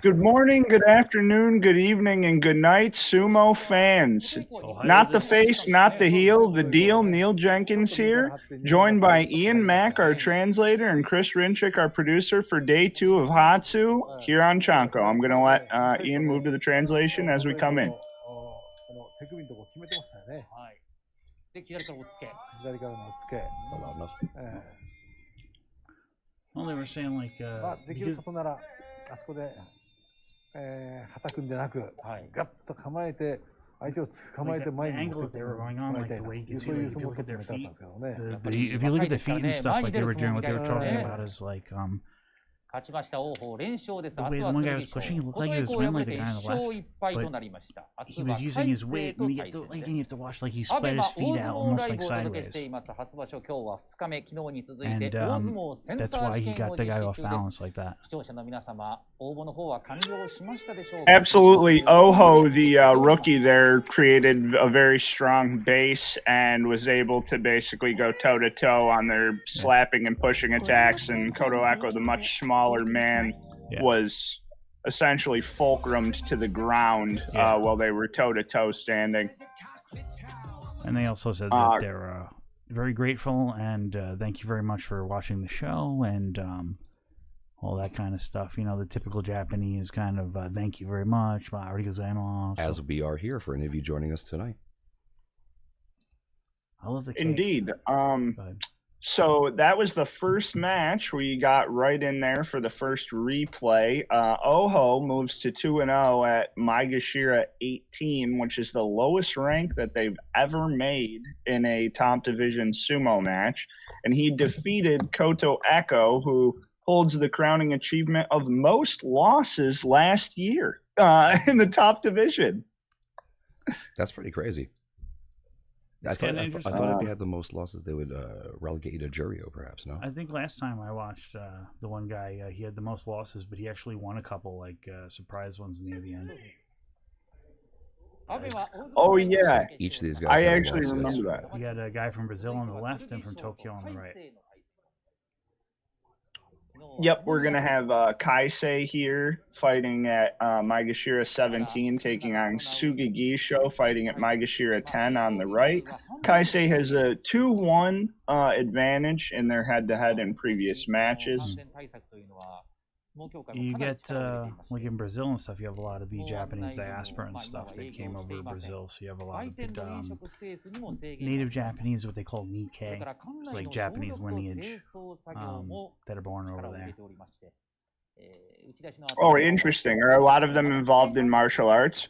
Good morning, good afternoon, good evening, and good night, Sumo fans. Not the face, not the heel, the deal. Neil Jenkins here, joined by Ian Mack, our translator, and Chris Rinchick, our producer, for day 2 of Hatsu here on CHANKO. I'm going to let Ian move to the translation as we come in. Well, they were saying like because the angle that they were going on, like the way you can see, like, if you look at their feet, if you look at the feet and stuff, like they were doing, what they were talking about is like the way the one guy was pushing, it looked like he was winning, like the guy on the left, but he was using his weight, and you have to watch, like he spread his feet out almost like sideways, and that's why he got the guy off balance like that. Absolutely. Oho, the rookie there, created a very strong base and was able to basically go toe-to-toe on their slapping and pushing attacks, and Kotoako, the much smaller man, was essentially fulcrumed to the ground while they were toe-to-toe standing. And they also said that they're very grateful and thank you very much for watching the show and all that kind of stuff. You know, the typical Japanese kind of thank you very much. As we are here for any of you joining us tonight. I love the cake. Indeed. So that was the first match. We got right in there for the first replay. Oho moves to 2-0 at Maegashira 18, which is the lowest rank that they've ever made in a top division sumo match. And he defeated Koto Echo, who holds the crowning achievement of most losses last year in the top division. That's pretty crazy. I thought if you had the most losses, they would relegate you to Jurio, perhaps, no? I think last time I watched the one guy, he had the most losses, but he actually won a couple, like, surprise ones near the end. Oh, yeah. Each of these guys I actually remember that. We got a guy from Brazil on the left and from Tokyo on the right. Yep, we're going to have Kaisei here fighting at Maegashira 17, taking on Sugigisho fighting at Maegashira 10 on the right. Kaisei has a 2-1 advantage in their head-to-head in previous matches. You get, like in Brazil and stuff, you have a lot of the Japanese diaspora and stuff that came over to Brazil, so you have a lot of native Japanese, what they call Nikkei, it's like Japanese lineage that are born over there. Oh, interesting. Are a lot of them involved in martial arts?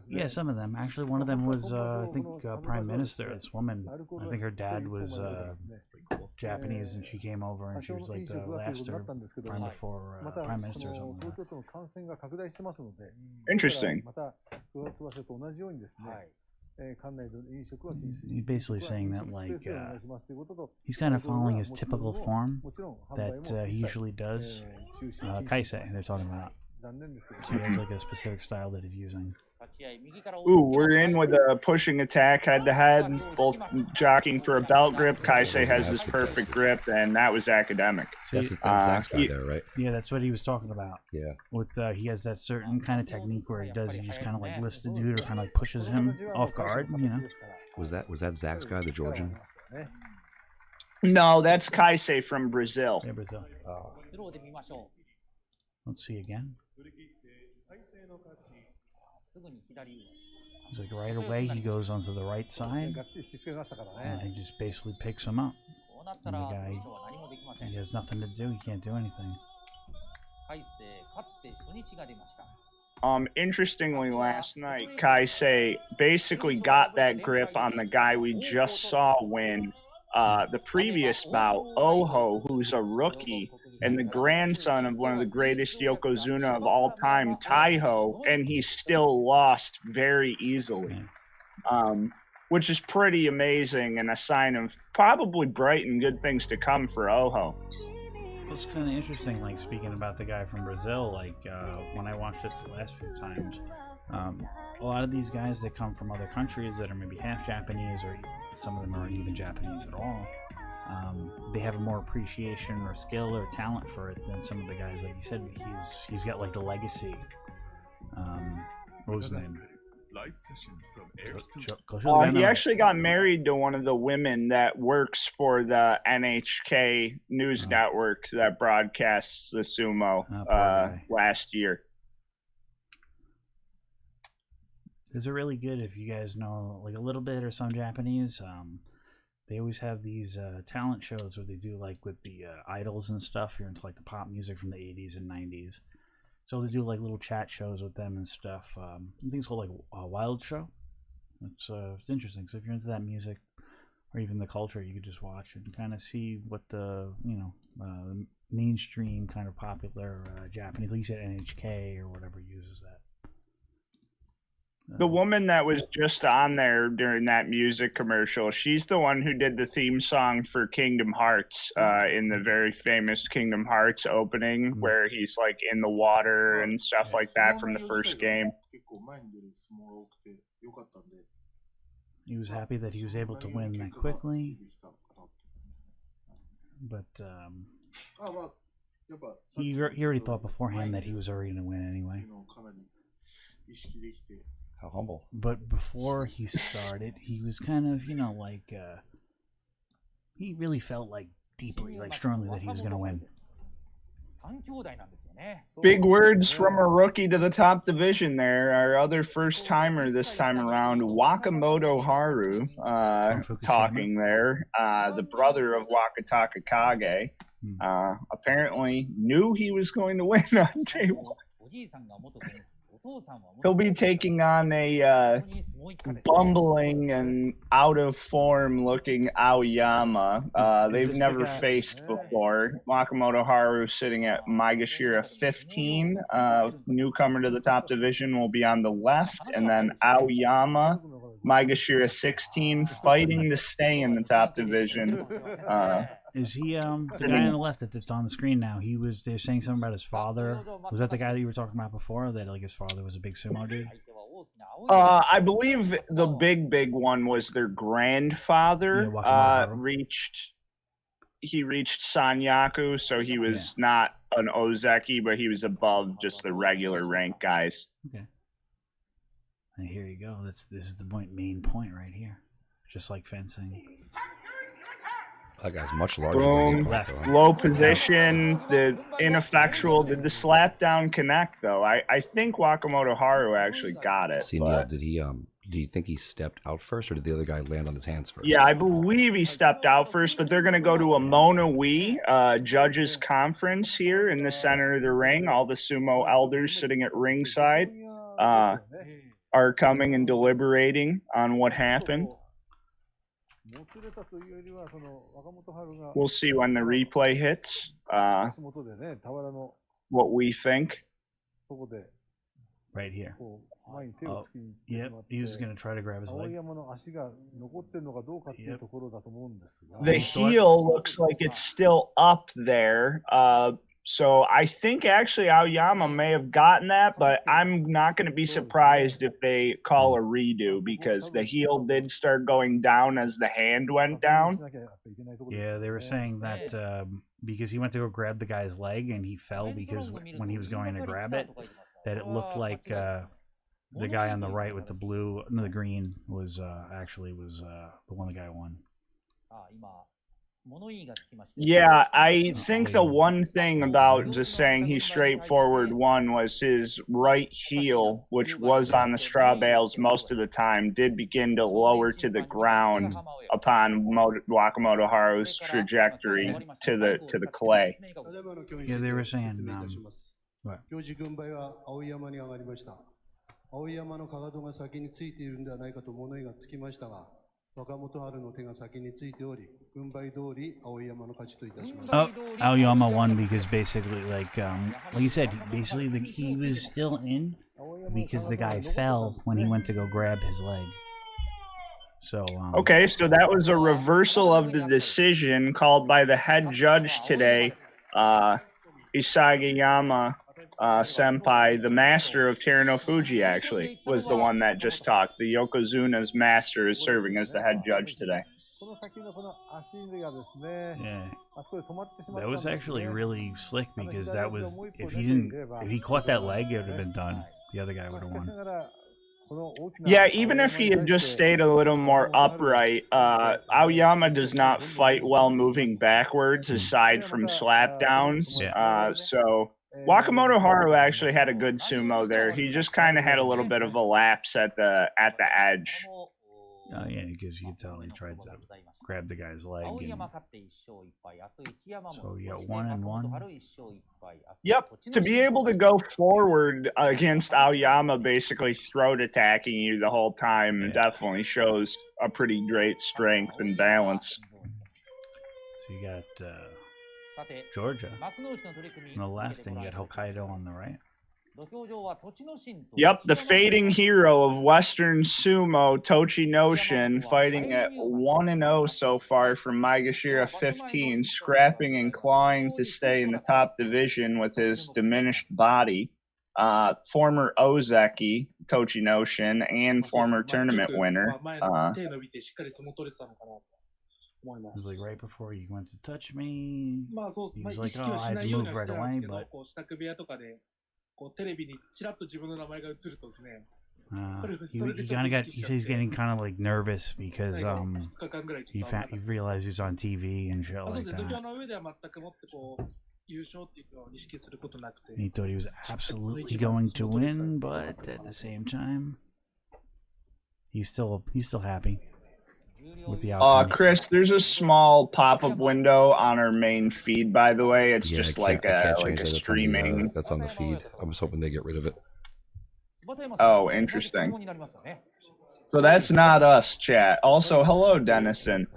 Yeah, some of them. Actually, one of them was, I think, Prime Minister, this woman. I think her dad was Japanese, and she came over, and she was like the last or prime before Prime Minister or something like that. Interesting. He's basically saying that, like, he's kind of following his typical form that he usually does. Kaisei, they're talking about. So he has like a specific style that he's using. Ooh, we're in with a pushing attack head-to-head, both jockeying for a belt grip. Kaisei has his perfect grip, and that was academic. That's Zach's guy there, right? Yeah, that's what he was talking about. Yeah. With he has that certain kind of technique where he just kind of like lifts the dude or kind of like pushes him off guard, you know? Was that Zach's guy, the Georgian? No, that's Kaisei from Brazil. Yeah, Brazil. Let's see again. It's like right away he goes onto the right side and he just basically picks him up. And the guy, he has nothing to do, he can't do anything. Interestingly, last night, Kaisei basically got that grip on the guy we just saw win the previous bout, Oho, who's a rookie and the grandson of one of the greatest Yokozuna of all time, Taiho, and he still lost very easily, which is pretty amazing and a sign of probably bright and good things to come for Oho. It's kind of interesting, like, speaking about the guy from Brazil, like, when I watched this the last few times, a lot of these guys that come from other countries that are maybe half Japanese, or some of them aren't even Japanese at all, they have a more appreciation or skill or talent for it than some of the guys. Like you said, he's got like the legacy. What was his name? He actually got married to one of the women that works for the NHK news network that broadcasts the sumo last year. These are really good if you guys know like a little bit or some Japanese. They always have these talent shows where they do like with the idols and stuff. You're into like the pop music from the 80s and 90s. So they do like little chat shows with them and stuff. I think it's called like a Wild Show. It's interesting. So if you're into that music or even the culture, you could just watch it and kind of see what the mainstream kind of popular Japanese, like you said, NHK or whatever uses that. The woman that was just on there during that music commercial, she's the one who did the theme song for Kingdom Hearts in the very famous Kingdom Hearts opening where he's like in the water and stuff like that from the first game. He was happy that he was able to win that quickly. But he already thought beforehand that he was already going to win anyway. How humble. But before he started, he was kind of, like, he really felt like deeply, like strongly that he was going to win. Big words from a rookie to the top division there. Our other first timer this time around, Wakamoto Haru, talking there. The brother of Wakataka Kage. Apparently knew he was going to win on day one. He'll be taking on a bumbling and out of form looking Aoyama. They've never faced before. Wakamoto Haru sitting at Maegashira 15. Newcomer to the top division will be on the left. And then Aoyama, Maegashira 16, fighting to stay in the top division. Is he the guy on the left that's on the screen now? They're saying something about his father. Was that the guy that you were talking about before? That like his father was a big sumo dude? I believe the big one was their grandfather. He reached Sanyaku, so he was not an Ozeki, but he was above just the regular rank guys. Okay. And here you go. This is the main point right here. Just like fencing. That guy's much larger than left. Low position, the ineffectual. Did the slap down connect though? I think Wakamoto Haru actually got it. See, Neil, do you think he stepped out first, or did the other guy land on his hands first? Yeah, I believe he stepped out first, but they're going to go to a Mona Wii judges conference here in the center of the ring. All the sumo elders sitting at ringside are coming and deliberating on what happened. We'll see when the replay hits what we think. Right here. Yep, he was going to try to grab his leg. Yep. The heel looks like it's still up there. So I think actually Aoyama may have gotten that, but I'm not going to be surprised if they call a redo because the heel did start going down as the hand went down. Yeah, they were saying that because he went to go grab the guy's leg and he fell because when he was going to grab it, that it looked like the guy on the right with the green was actually the one the guy won. Yeah, I think the one thing about just saying he straightforward won was his right heel, which was on the straw bales most of the time, did begin to lower to the ground upon Wakamoto Haru's trajectory to the clay. Yeah, they were saying what? 青山のかかとが先についているんではないかと物言いがつきましたが、若本春の手が先についており、軍配通り青山の勝ちといたしました。Aoyama won because basically, like you said, basically he was still in because the guy fell when he went to go grab his leg. So okay, so that was a reversal of the decision called by the head judge today, Isagayama. Senpai, the master of Terano Fuji, actually, was the one that just talked. The Yokozuna's master is serving as the head judge today. Yeah. That was actually really slick because that was if he caught that leg, it would have been done. The other guy would have won. Yeah, even if he had just stayed a little more upright, Aoyama does not fight well moving backwards aside from slap downs. So Wakamoto Haru actually had a good sumo there. He just kind of had a little bit of a lapse at the edge. Oh yeah, because you could tell he tried to grab the guy's leg. So you got 1-1. Yep. To be able to go forward against Aoyama, basically throat attacking you the whole time, definitely shows a pretty great strength and balance. So you got Georgia on the left, and you got Hokkaido on the right. Yep, the fading hero of Western Sumo, Tochinoshin, fighting at 1-0 so far from Maegashira 15, scrapping and clawing to stay in the top division with his diminished body. Former Ozeki, Tochinoshin, and former tournament winner. It was like right before you went to touch me. He was like, oh, I had to move right away, but... he kind of got. He says he's getting kind of like nervous because he realized he's on TV and shit like that. And he thought he was absolutely going to win, but at the same time, he's still happy with the outcome. Chris, there's a small pop-up window on our main feed, by the way. It's just like a streaming. That's on the feed. I was hoping they get rid of it. Oh, interesting. So that's not us, chat. Also, hello, Dennison.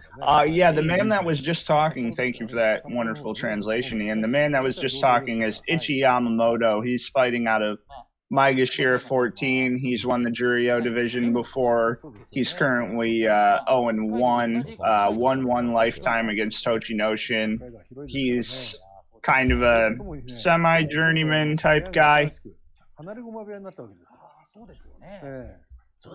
Yeah, the man that was just talking, thank you for that wonderful translation, Ian. The man that was just talking is Ichi Yamamoto. He's fighting out of Maegashira 14. He's won the Juryo division before. He's currently 0-1, 1-1 lifetime against Tochinoshin. He's kind of a semi-journeyman type guy. So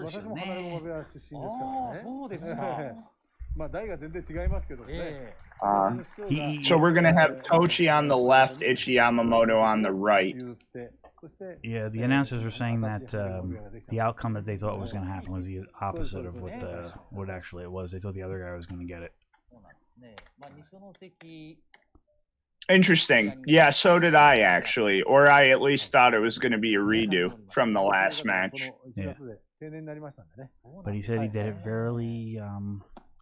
we're going to have Tochi on the left, Ichi Yamamoto on the right. Yeah, the announcers were saying that the outcome that they thought was going to happen was the opposite of what actually it was. They thought the other guy was going to get it. Interesting. Yeah, so did I actually. Or I at least thought it was going to be a redo from the last match. Yeah. But he said he did it very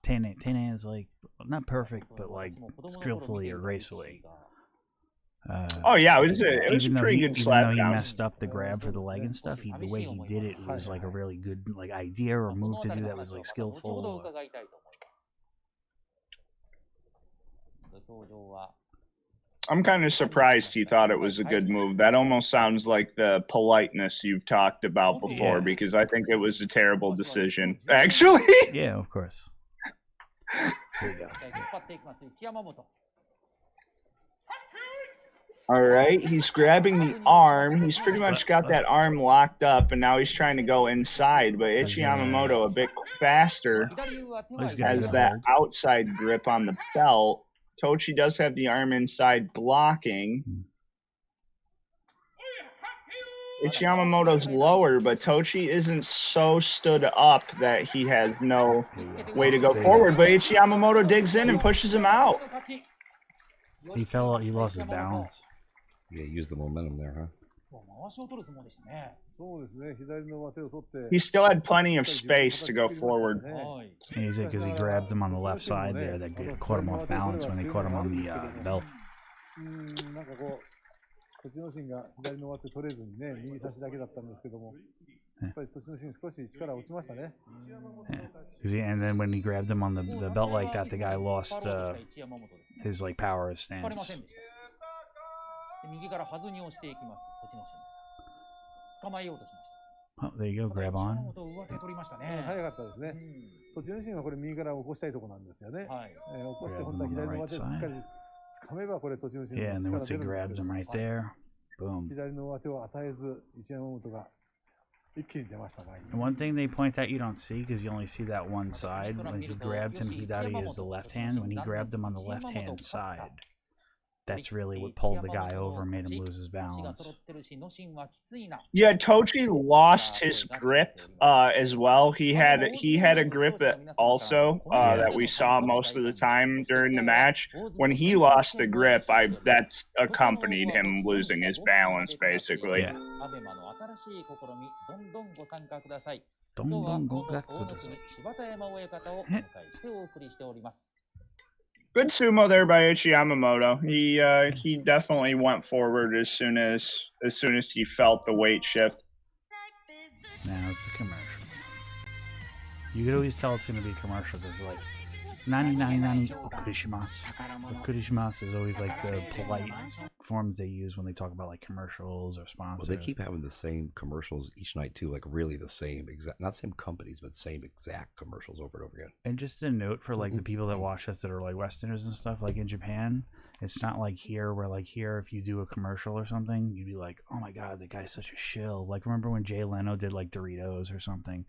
Tene is like not perfect, but like skillfully or gracefully. Oh yeah, it was a pretty good slap down. Even though he messed up the grab for the leg and stuff, the way he did it was like a really good like idea or move to do that was like skillful. I'm kind of surprised he thought it was a good move. That almost sounds like the politeness you've talked about before, because I think it was a terrible decision, actually. Yeah, of course. Here you go. All right, he's grabbing the arm. He's pretty much got that arm locked up, and now he's trying to go inside. But Ichi Yamamoto, a bit faster, has that outside grip on the belt. Tochi does have the arm inside blocking. Ichi Yamamoto's lower, but Tochi isn't so stood up that he has no way to go forward. But Ichi Yamamoto digs in and pushes him out. He fell out. He lost his balance. Yeah, he used the momentum there, huh? He still had plenty of space to go forward. Yeah, he said because he grabbed him on the left side there, that caught him off balance when they caught him on the belt. Yeah. And then when he grabbed him on the belt like that, the guy lost his like power, his stance. Oh, there you go, grab on. Grab him on the right side. Yeah, and then once he grabs him right there, boom. And one thing they point out you don't see, because you only see that one side, when he grabbed him, Hidari is the left hand. When he grabbed him on the left hand side, that's really what pulled the guy over and made him lose his balance. Yeah, Tochi lost his grip as well. He had a grip also that we saw most of the time during the match. When he lost the grip, that's accompanied him losing his balance basically. Yeah. Good sumo there by Ichi Yamamoto. He definitely went forward as soon as he felt the weight shift. Now it's a commercial. You could always tell it's going to be a commercial because like Nani okurishimasu. Okurishimasu is always like the polite forms they use when they talk about like commercials or sponsors. Well, they keep having the same commercials each night too, like really the same exact, not same companies, but same exact commercials over and over again. And just a note for like the people that watch us that are like Westerners and stuff, like in Japan, it's not like here where like here if you do a commercial or something, you'd be like, oh my god, that guy's such a shill. Like remember when Jay Leno did like Doritos or something?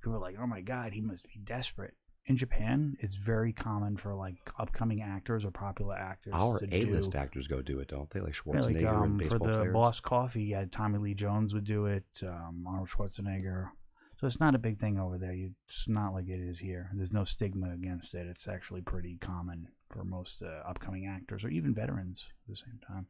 People were like, oh my god, he must be desperate. In Japan, it's very common for like upcoming actors or popular actors. Our A-list actors go do it, don't they? Like Schwarzenegger yeah, like, and baseball for the players. Boss Coffee, yeah, Tommy Lee Jones would do it. Arnold Schwarzenegger. So it's not a big thing over there. It's not like it is here. There's no stigma against it. It's actually pretty common for most upcoming actors or even veterans at the same time.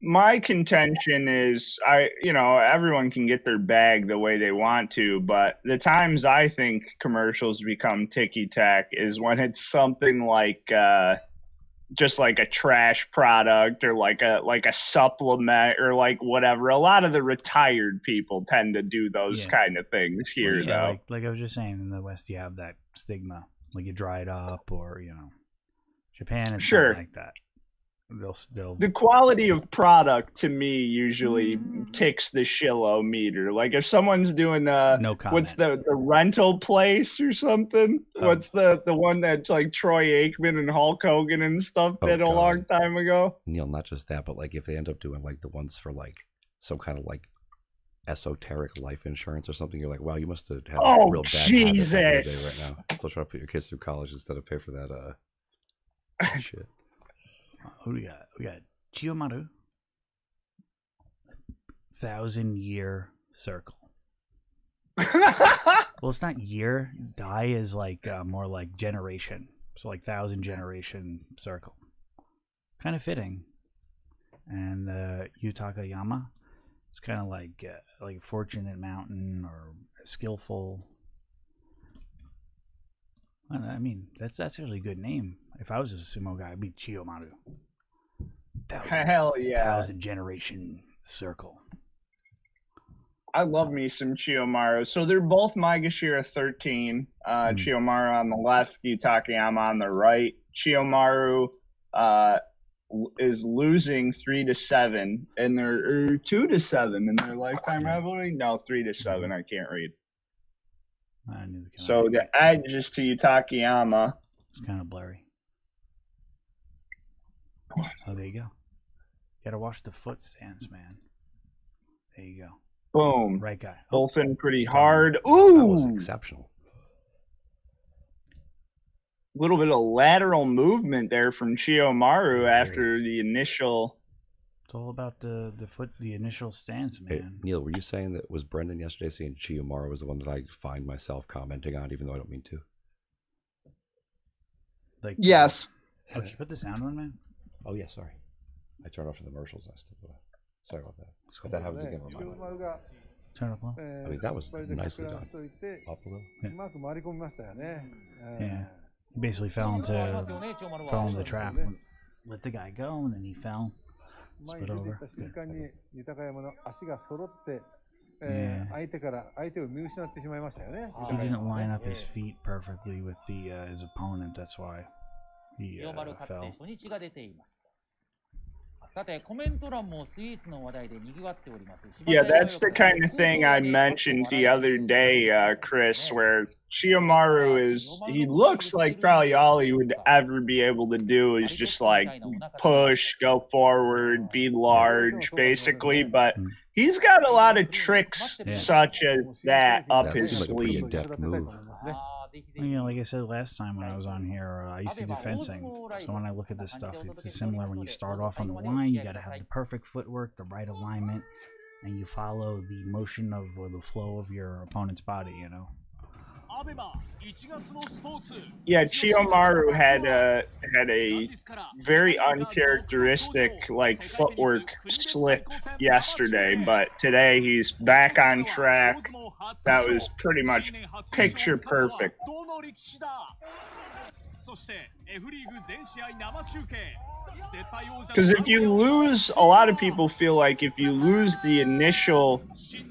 My contention is, everyone can get their bag the way they want to, but the times I think commercials become ticky-tack is when it's something like just like a trash product or like a supplement or like whatever. A lot of the retired people tend to do those kind of things here, though. Like I was just saying, in the West you have that stigma, like you dry it up or Japan is not like that. The quality of product to me usually ticks the Shillo meter. Like if someone's doing no comment. What's the rental place or something? What's the one that's like Troy Aikman and Hulk Hogan and stuff did a long time ago? Neil, not just that, but like if they end up doing like the ones for like some kind of like esoteric life insurance or something, you're like, wow, you must have had a real bad Jesus. habit right now. Still trying to put your kids through college instead of pay for that shit. Who do we got? We got Chiyomaru. 1,000-year circle. Well, it's not year. Dai is like more like generation. So like 1,000 generation circle. Kind of fitting. And Yutaka Yama. It's kind of like Fortunate Mountain or Skillful. I mean, that's actually a good name. If I was a sumo guy, I'd be Chiyomaru. Hell yeah. 1,000 generation circle. I love me some Chiyomaru. So they're both Maegashira 13. Chiyomaru on the left, Yutakayama on the right. Chiyomaru is losing 3-7 in their 2-7 in their lifetime rivalry. No, 3-7. I can't read. So the edge is to Yutakayama. It's kind of blurry. Oh, there you go. You gotta watch the foot stance, man. There you go. Boom. Right guy. Both in pretty hard. Ooh! That was exceptional. A little bit of lateral movement there from Chiyomaru after the initial... It's all about the foot, the initial stance, man. Hey, Neil, were you saying that was Brendan yesterday saying Chiyomaru was the one that I find myself commenting on, even though I don't mean to? Like yes. Oh, can you put the sound on, man? Oh yeah, sorry. I turned off the commercials. Sorry about that. If that happens again, remind me. Turn up low. I mean, that was nicely done. Up a little. Yeah. He basically fell into the trap. Let the guy go, and then he fell. Split over. Yeah. He didn't line up his feet perfectly with his opponent. That's why he fell. Yeah, that's the kind of thing I mentioned the other day, Chris, where Chiyomaru he looks like probably all he would ever be able to do is just like push, go forward, be large, basically, but he's got a lot of tricks such as that up his seemed like a pretty sleeve. adept move. You know, like I said last time when I was on here, I used to do fencing. So when I look at this stuff, it's similar. When you start off on the line, you got to have the perfect footwork, the right alignment, and you follow the motion of or the flow of your opponent's body, you know. Yeah, Chiyomaru had a very uncharacteristic like footwork slip yesterday, but today he's back on track. That was pretty much picture perfect. Because if you lose, a lot of people feel like if you lose the initial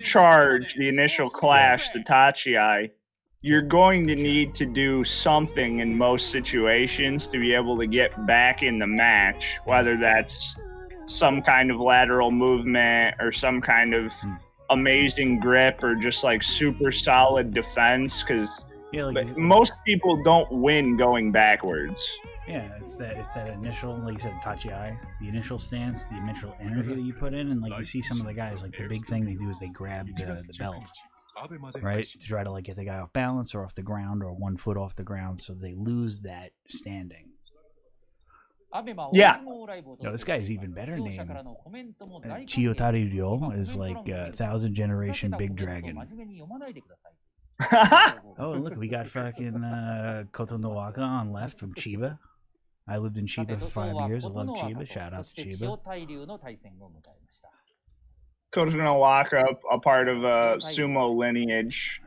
charge, the initial clash, the tachiai, you're going to need to do something in most situations to be able to get back in the match, whether that's some kind of lateral movement or some kind of amazing grip or just like super solid defense, because most people don't win going backwards. Yeah, it's that initial, like you said, tachi-ai, the initial stance, the initial energy that you put in, and like you see some of the guys, like the big thing they do is they grab the belt, right, to try to like get the guy off balance or off the ground or 1 foot off the ground, so they lose that standing. Yeah. Yo, this guy's even better named. Chiyotari Ryo is like 1,000 generation big dragon. Oh, look, we got fucking Koto Nowaka on left from Chiba. I lived in Chiba for 5 years. I love Chiba. Shout out to Chiba. Koto Nowaka, a part of a sumo lineage,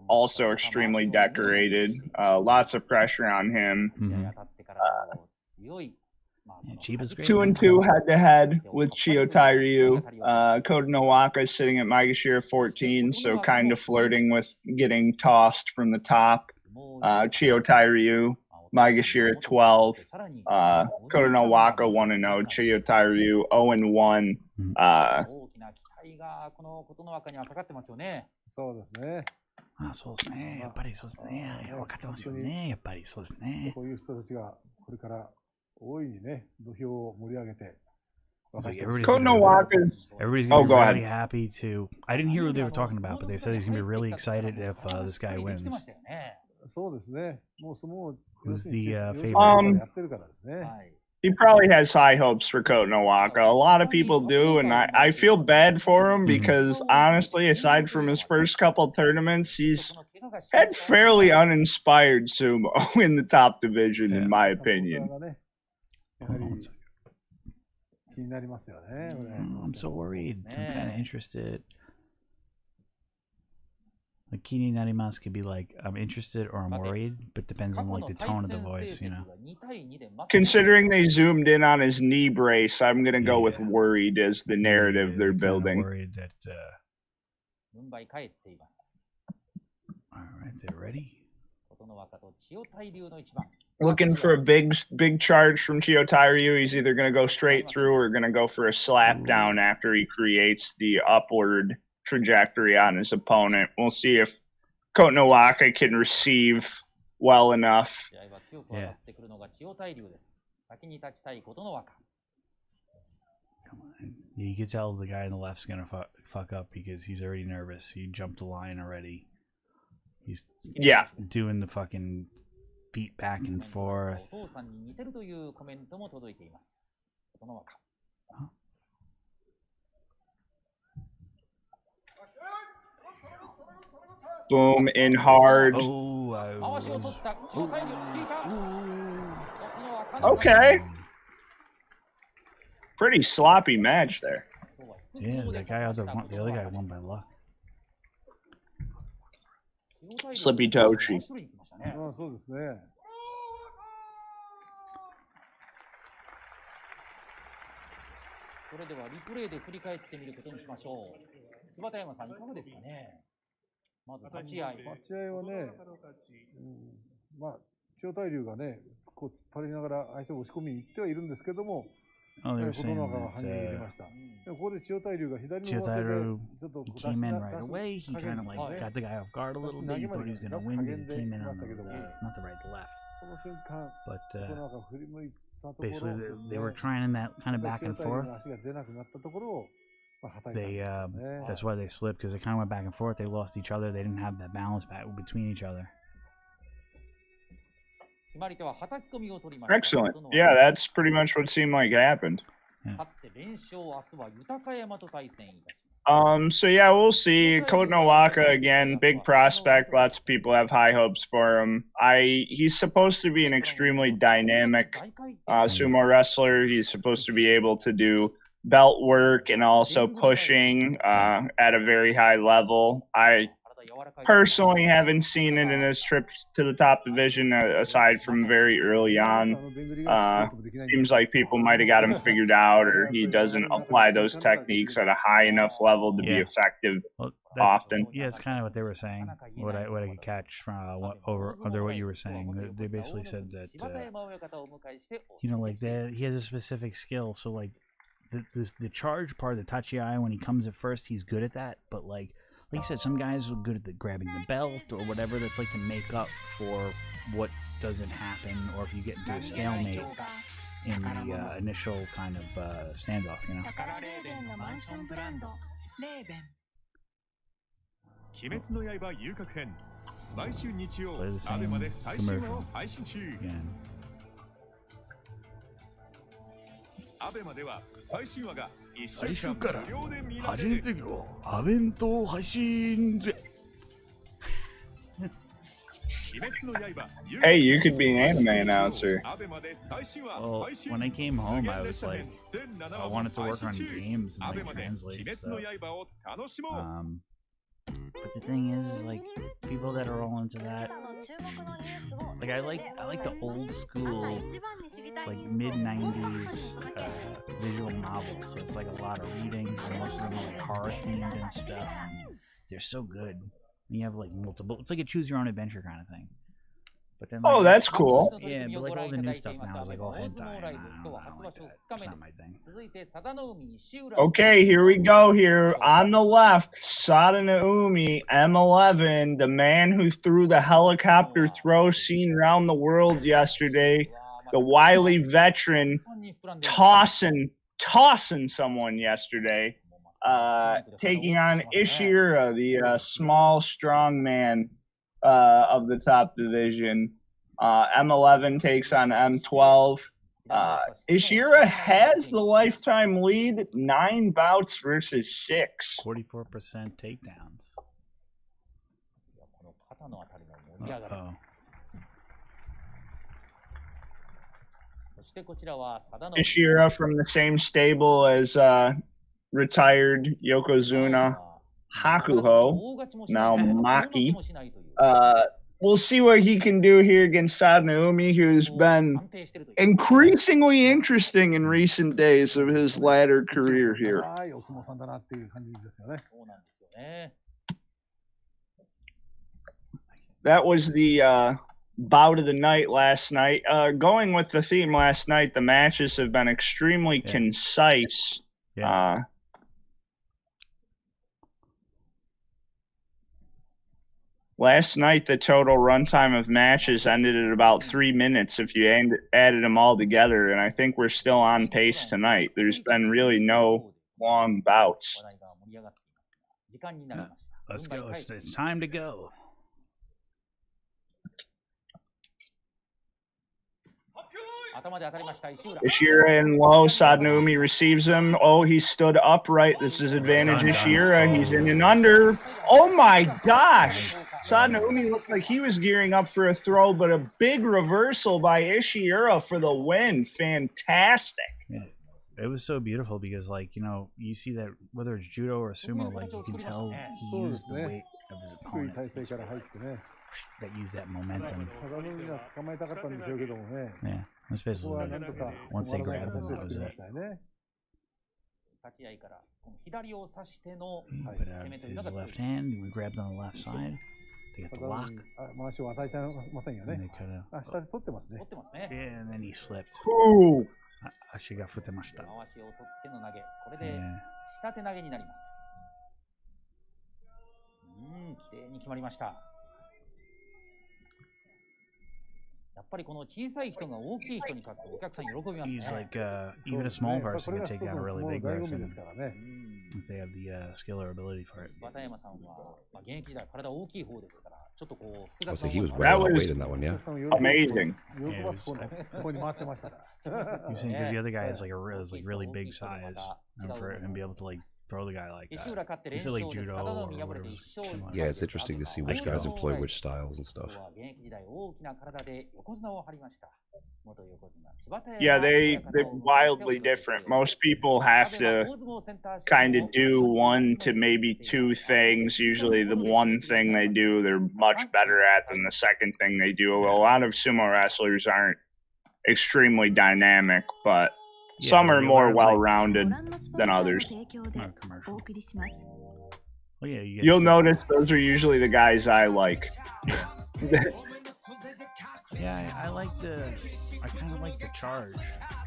also extremely decorated. Lots of pressure on him. Yeah, Chiba's great. 2-2 head-to-head with Chiyotai Ryu. Koto Nowaka is sitting at Maegashira 14, so kind of flirting with getting tossed from the top. Chiyotai Ryu, Maegashira 12. Koto Nowaka 1-0. Chiyotai Ryu 0-1. そうですね。あ、そうですね。やっぱりそうですね。分かってますよね。やっぱりそうですね。こういう人たちがこれから大いにね、土俵を盛り上げて。Like Koto Nowaka's. Everybody's gonna be really happy to. I didn't hear what they were talking about, but they said he's gonna be really excited if this guy wins. そうですね。もうその Who's the favorite? He probably has high hopes for Koto Nowaka. A lot of people do, and I feel bad for him because honestly, aside from his first couple tournaments, he's had fairly uninspired sumo in the top division, in my opinion. I'm so worried. I'm kind of interested. Like Kini Narimasu could be like, I'm interested or I'm worried, but depends on like the tone of the voice, you know. Considering they zoomed in on his knee brace, I'm gonna go with worried as the narrative they're building. Worried that. All right, they're ready. Looking for a big charge from Chiyotai Ryu. He's either gonna go straight through or gonna go for a slap down after he creates the upward trajectory on his opponent. We'll see if Koto Nowaka can receive well enough. Yeah. Come on. You can tell the guy on the left's gonna fuck up because he's already nervous. He jumped the line already. He's doing the fucking beat back and forth. Boom, in hard. Okay. Pretty sloppy match there. Yeah, the other guy won by luck. Slippy Toshi. そうですね。それではリプレイで振り返ってみることにしましょう。柴田山さんいかがですかね。まず立ち合い。立ち合いはね、まあ千代大龍がね、こう突っ張りながら相手を押し込みに行ってはいるんですけども、Oh, they were saying that Chiotairo, he came in right away. He kind of like got the guy off guard a little bit. He thought he was going to win because he came in on not the right, the left. But basically, they were trying in that kind of back and forth. That's why they slipped, because they kind of went back and forth. They lost each other. They didn't have that balance back between each other. Excellent. Yeah, that's pretty much what seemed like happened. Yeah. So yeah, we'll see. Kotonowaka again, big prospect. Lots of people have high hopes for him. He's supposed to be an extremely dynamic sumo wrestler. He's supposed to be able to do belt work and also pushing at a very high level. I personally haven't seen it in his trips to the top division, aside from very early on. Seems like people might have got him figured out, or he doesn't apply those techniques at a high enough level to be effective often. Yeah, it's kind of what they were saying. What I could catch from under what you were saying. They basically said that like he has a specific skill. So like the charge part, the tachiai, when he comes at first, he's good at that. But like you said, some guys are good at grabbing the belt or whatever. That's like to make up for what doesn't happen, or if you get into a stalemate in the initial kind of standoff, you know. Play the same commercial again. 最初から初めてのアベントを配信ぜ Hey, you could be an anime announcer. Well, when I came home, I was like, I wanted to work on games and like translate stuff. But the thing is, like, people that are all into that, like, I like the old school, like mid-90s visual novels. So it's like a lot of reading, and most of them are like horror themed and stuff. They're so good. You have like multiple. It's like a choose your own adventure kind of thing. But then, like, that's cool. Yeah, but like all the new stuff now is like all hentai. I don't like that. It's not my thing. Okay, here we go. Here on the left, Sadanaumi, M11, the man who threw the helicopter throw seen around the world yesterday. The wily veteran tossing someone yesterday. Taking on Ishira, the small, strong man of the top division. M11 takes on M12. Ishira has the lifetime lead, 9 bouts versus 6. 44% takedowns. Uh-oh. Ishira from the same stable as retired Yokozuna Hakuho, now Maki. We'll see what he can do here against Sadanaumi, who's been increasingly interesting in recent days of his latter career here. That was the bout of the night last night. Going with the theme last night, the matches have been extremely concise. Yeah. Last night, the total runtime of matches ended at about 3 minutes if you added them all together, and I think we're still on pace tonight. There's been really no long bouts. Let's go. It's time to go. Ishira in low. Sadanaumi receives him. Oh, he stood upright. This is advantage Ishira. He's in and under. Oh my gosh! Sadanaumi looked like he was gearing up for a throw, but a big reversal by Ishira for the win. Fantastic. Yeah. It was so beautiful because, like, you know, you see that whether it's judo or sumo, like, you can tell he used the weight of his opponent. That used that momentum. Yeah, that's basically what it is. Once they grabbed him, that was it. He put out his left hand, we grabbed on the left side. They got the lock. And they cut out. Yeah, and then he slipped. Ooh. I 足が振ってました。回しを取っての投げ。これで下手投げになります。綺麗に決まりました。やっぱりこの小さい人が大きい人に勝つとお客さん喜びますね。He's like, even a small person can take down a really big person if they have the skill or ability for it. 柴田山さんは現役時代体大きい方ですから、ちょっとこう複 Oh, 雑 so な he was 思い way が overweight in that one, yeah. Amazing. Yeah, you're saying because the other guy is like really big size, and for him to be able to like throw the guy like that. He said like judo or whatever. Yeah, it's interesting to see which guys employ which styles and stuff. Yeah, they're wildly different. Most people have to kind of do one to maybe two things. Usually the one thing they do, they're much better at than the second thing they do. A lot of sumo wrestlers aren't extremely dynamic, but some are more well-rounded than others. Oh, yeah, you'll notice those are usually the guys I like. Yeah, I kind of like the charge.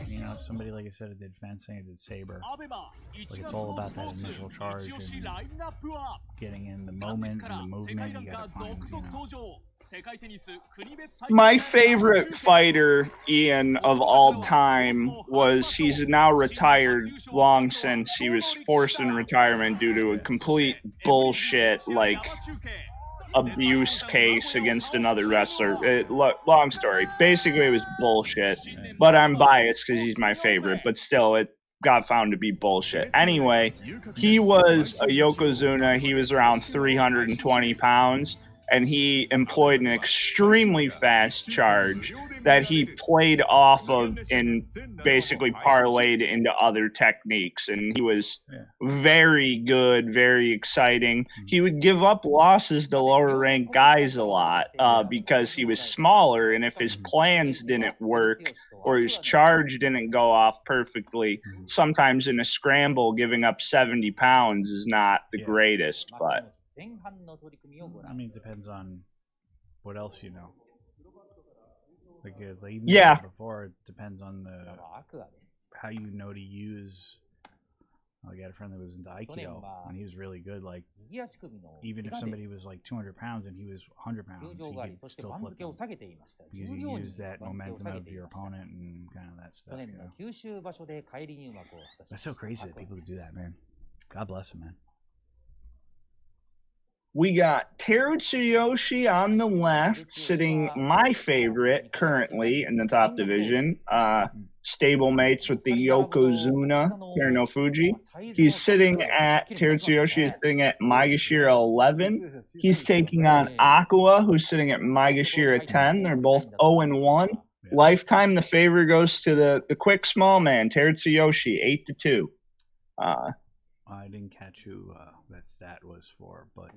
You know, somebody, like I said, did fencing, I did saber. Like, it's all about that initial charge and getting in the moment and the movement. You gotta find, you know. My favorite fighter, Ian, of all time he's now retired long since. He was forced in retirement due to a complete bullshit, like, abuse case against another wrestler. Long story. Basically, it was bullshit. But I'm biased because he's my favorite. But still, it got found to be bullshit. Anyway, he was a Yokozuna. He was around 320 pounds. And he employed an extremely fast charge that he played off of and basically parlayed into other techniques. And he was very good, very exciting. He would give up losses to lower ranked guys a lot because he was smaller. And if his plans didn't work or his charge didn't go off perfectly, sometimes in a scramble, giving up 70 pounds is not the greatest, but... I mean, it depends on what else you know. Like even before, it depends on how you know to use. I got a friend that was into Aikido, and he was really good. Like, even if somebody was like 200 pounds and he was 100 pounds, he could still flip them. You use that momentum of your opponent and kind of that stuff. You know? That's so crazy that people do that, man. God bless them, man. We got Terutsuyoshi on the left, sitting my favorite currently in the top division. Stablemates with the Yokozuna, Hironofuji. He's sitting at, Terutsuyoshi is sitting at Maegashira 11. He's taking on Aqua, who's sitting at Maegashira 10. They're both 0-1. Lifetime, the favor goes to the quick small man, Terutsuyoshi, 8-2. I didn't catch who that stat was for, but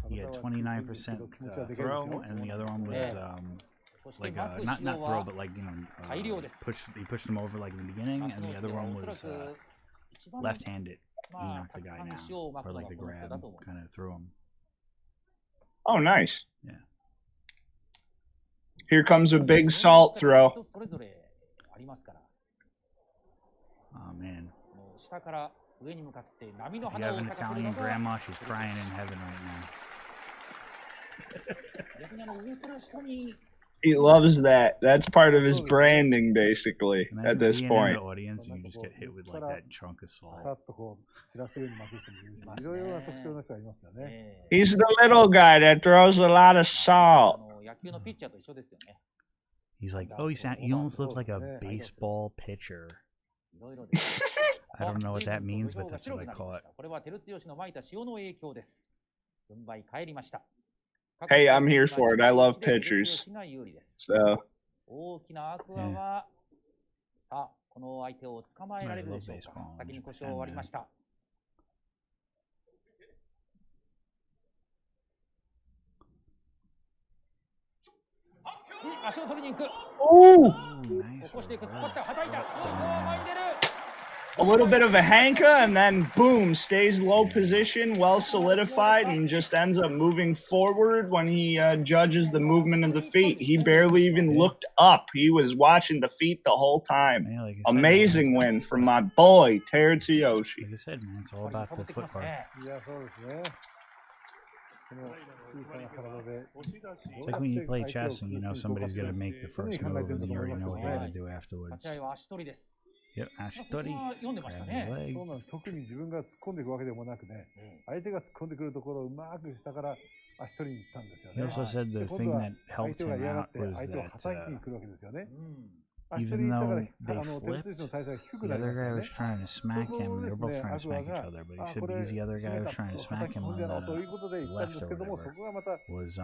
he had 29% throw, and the other one was like not throw, but like, you know, he pushed him over like in the beginning, and the other one was left-handed. He knocked the guy down for like the grab, kind of threw him. Oh, nice. Yeah. Here comes a big salt throw. Oh man. If you have an Italian grandma, she's crying in heaven right now. He loves that. That's part of his branding, basically, at this point. In the audience, and you just get hit with like that chunk of salt. He's the little guy that throws a lot of salt. He's like, oh, he almost looks like a baseball pitcher. I don't know what that means, but that's what I call it. Hey, I'm here for it. I love pitchers. So. Yeah. I love baseball. Oh! Nice. a little bit of a hanka, and then boom, stays low position, well solidified, and just ends up moving forward when he judges the movement of the feet. He barely even looked up. He was watching the feet the whole time. Yeah, like Amazing win from my boy, Teruyoshi. Like I said, man, it's all about the footwork. It's like when you play chess and you know somebody's going to make the first move and you already know what you're going to do afterwards. Yep, Ashitori. He also said the thing that helped him out was that even though they flipped, the other guy was trying to smack him. They were both trying to smack each other, but he said because the other guy was trying to smack him on the left or whatever, was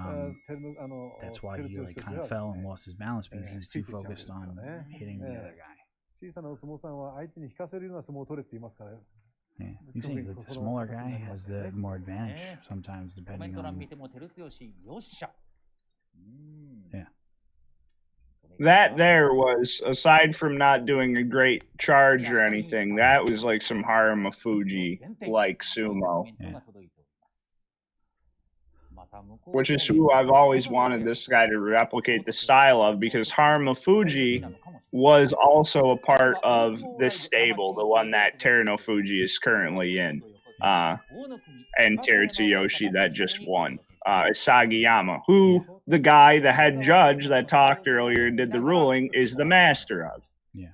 that's why he like kind of fell and lost his balance because he was too focused on hitting the other guy. Yeah, you see, the smaller guy has the more advantage sometimes, depending on. Yeah. That there was, aside from not doing a great charge or anything, that was like some Haramufuji like sumo. Yeah. Which is who I've always wanted this guy to replicate the style of, because Haramufuji was also a part of this stable, the one that Terunofuji is currently in, and Teruyoshi that just won. Sagiyama, who the guy, the head judge that talked earlier and did the ruling, is the master of. Yeah.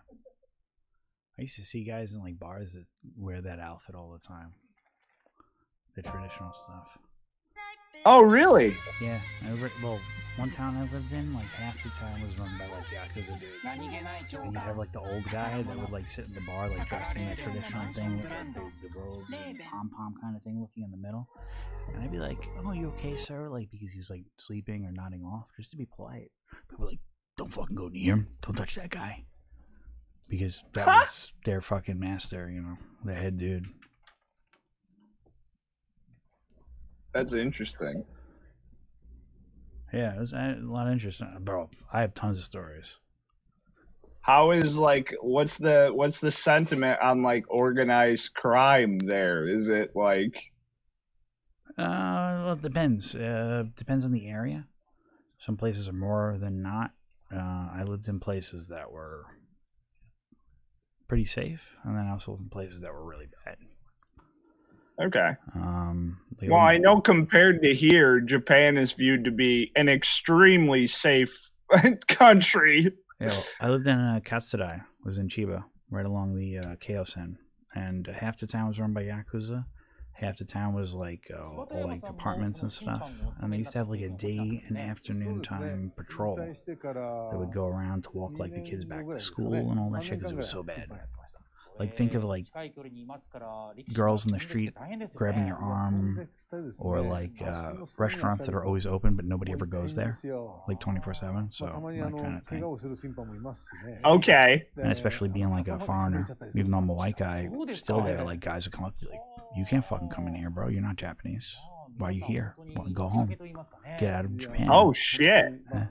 I used to see guys in like bars that wear that outfit all the time. The traditional stuff. Oh, really? Yeah. Well, one town I lived in, like half the town was run by like Yakuza dudes. And you have like the old guy that would like sit in the bar like dressed in that traditional thing with the robes and pom-pom kind of thing looking in the middle. And I'd be like, oh, you okay, sir? Like, because he was like sleeping or nodding off just to be polite. People were like, don't fucking go near him. Don't touch that guy. Because that was their fucking master, you know, the head dude. That's interesting. Yeah, it was a lot of interesting. Bro, I have tons of stories. How is like what's the sentiment on like organized crime there? Is it like well, it depends. Depends on the area. Some places are more than not. I lived in places that were pretty safe, and then also in places that were really bad. Okay. Well, I know compared to here, Japan is viewed to be an extremely safe country. Yeah, well, I lived in Katsudai, was in Chiba, right along the Keiosen, and half the town was run by Yakuza. Half the town was like all like apartments and stuff, and they used to have like a day and afternoon time patrol that would go around to walk like the kids back to school and all that shit because it was so bad. Like, think of like girls in the street grabbing your arm, or like restaurants that are always open but nobody ever goes there, like 24/7. So that kind of thing. Okay. And especially being like a foreigner, even though I'm a white guy, still there. Like guys would come up to you like, "You can't fucking come in here, bro. You're not Japanese. Why are you here? Well, go home. Get out of Japan." Oh shit. Yeah.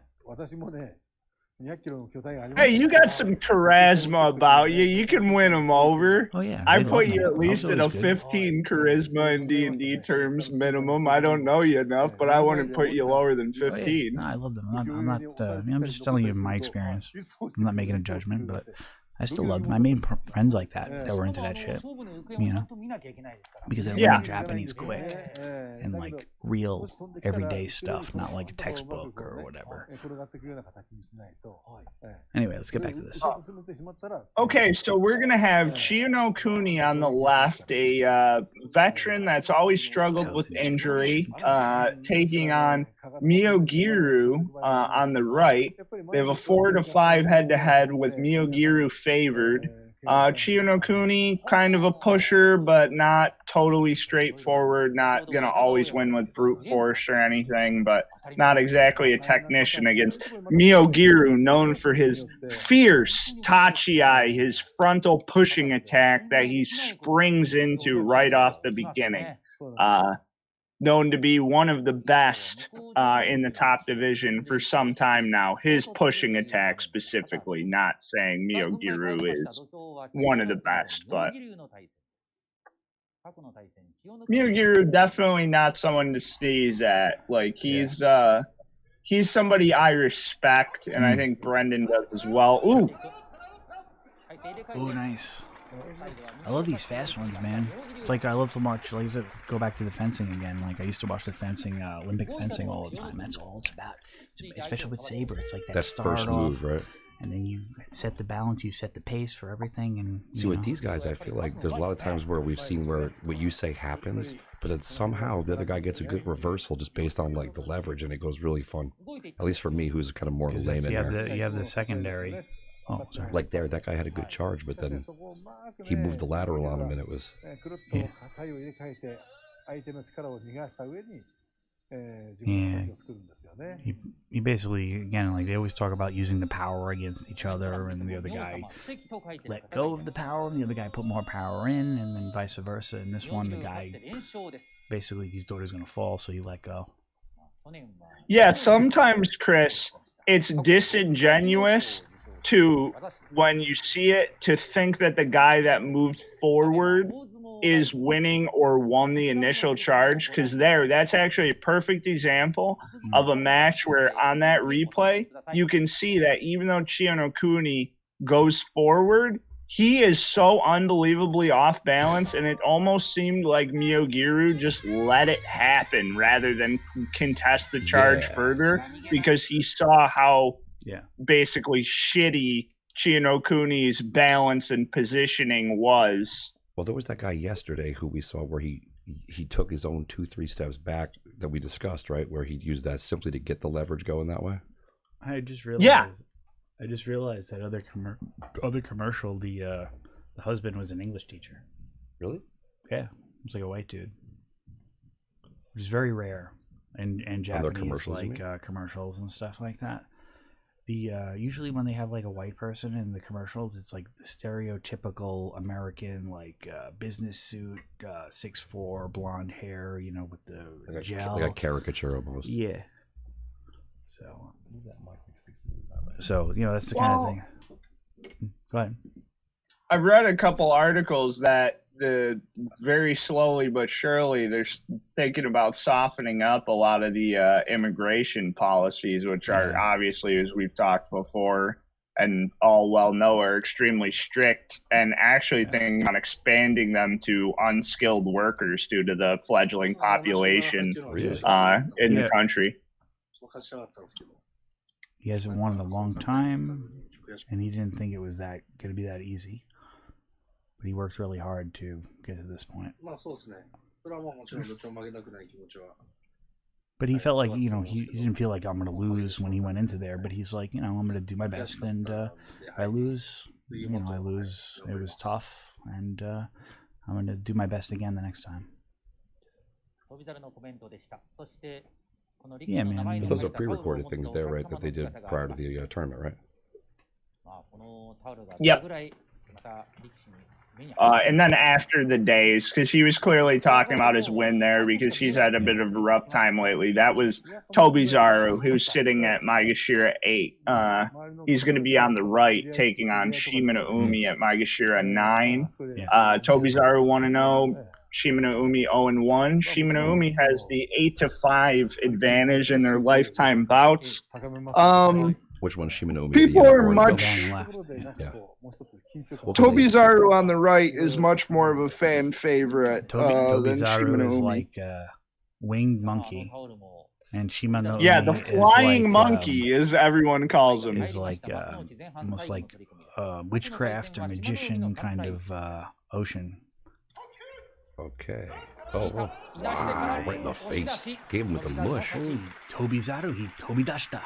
Hey, you got some charisma about you. You can win them over. Oh yeah. I put you at least at a 15 charisma in D&D terms minimum. I don't know you enough, but I wouldn't put you lower than 15. Oh, yeah. No, I love them. I'm not. I'm just telling you my experience. I'm not making a judgment, but I still love them. I made friends like that were into that shit, you know, because I learned Japanese quick and like real everyday stuff, not like a textbook or whatever. Anyway, let's get back to this. Okay, so we're gonna have Chiyono Kuni on the left, a veteran that's always struggled with injury, taking on Miyogiru on the right. They have a 4-5 head-to-head with Miyogiru favored. Chiyono Kuni, kind of a pusher, but not totally straightforward, not going to always win with brute force or anything, but not exactly a technician against Miyogiru, known for his fierce Tachi-ai, his frontal pushing attack that he springs into right off the beginning. known to be one of the best in the top division for some time now. His pushing attack specifically, not saying Miyogiru is one of the best, but Miyogiru definitely not someone to sneeze at. Like he's somebody I respect, and I think Brendan does as well. Ooh. Oh, nice. I love these fast ones, man. It's like I love to watch, like, go back to the fencing again. Like, I used to watch the fencing, Olympic fencing all the time. That's all it's about. Especially with saber. It's like that start first off, move, right? and then you set the balance, you set the pace for everything. And see, with these guys, I feel like there's a lot of times where we've seen where what you say happens, but then somehow the other guy gets a good reversal just based on like the leverage, and it goes really fun. At least for me, who's kind of more of a layman there. You have the secondary. Oh, sorry. Like there, that guy had a good charge, but then he moved the lateral on him, and it was. Yeah. Yeah. He basically, again, like they always talk about using the power against each other, and the other guy let go of the power, and the other guy put more power in, and then vice versa. And this one, the guy basically he thought he was going to fall, so he let go. Yeah, sometimes, Chris, it's disingenuous to, when you see it, to think that the guy that moved forward is winning or won the initial charge, because that's actually a perfect example of a match where on that replay you can see that even though Chionokuni goes forward, he is so unbelievably off balance, and it almost seemed like Miyogiru just let it happen rather than contest the charge further, because he saw how basically shitty Chionokuni's balance and positioning was. Well, there was that guy yesterday who we saw where he took his own 2-3 steps back that we discussed, right? Where he used that simply to get the leverage going that way. I just realized. I just realized that other commercial, the husband was an English teacher. Really? Yeah, it was like a white dude, which is very rare in Japanese commercials, like commercials and stuff like that. The usually when they have like a white person in the commercials, it's like the stereotypical American like business suit, 6'4", blonde hair, you know, with the like gel, like a caricature almost. Yeah. So you know that's the kind of thing. Go ahead. I've read a couple articles that very slowly but surely they're thinking about softening up a lot of the immigration policies, which are obviously, as we've talked before and all well know, are extremely strict, and actually thinking on expanding them to unskilled workers due to the fledgling population in the country. He hasn't won in a long time, and he didn't think it was going to be that easy. But he worked really hard to get to this point. But he felt like, you know, he didn't feel like I'm going to lose when he went into there. But he's like, you know, I'm going to do my best. And if I lose, you know, I lose. It was tough. And I'm going to do my best again the next time. Yeah, man. But those are pre-recorded things there, right, that they did prior to the tournament, right? Yep. And then after the days, because he was clearly talking about his win there, because he's had a bit of a rough time lately. That was Tobizaru, who's sitting at Maegashira 8. He's going to be on the right, taking on Shimano Umi at Maegashira 9. Tobizaru 1-0. Shimano Umi 0-1. Shimano Umi has the 8-5 advantage in their lifetime bouts. Which one, Shimano Umi? People are much. Tobizaru on the right is much more of a fan favorite than Tobizaru Shimano is Umi. like winged monkey, and Shimano the flying like, monkey, as everyone calls him, is like almost like witchcraft or magician kind of ocean. Okay. Oh, wow. Right in the face. Gave him with the mush. Tobizaru, he tobidashita.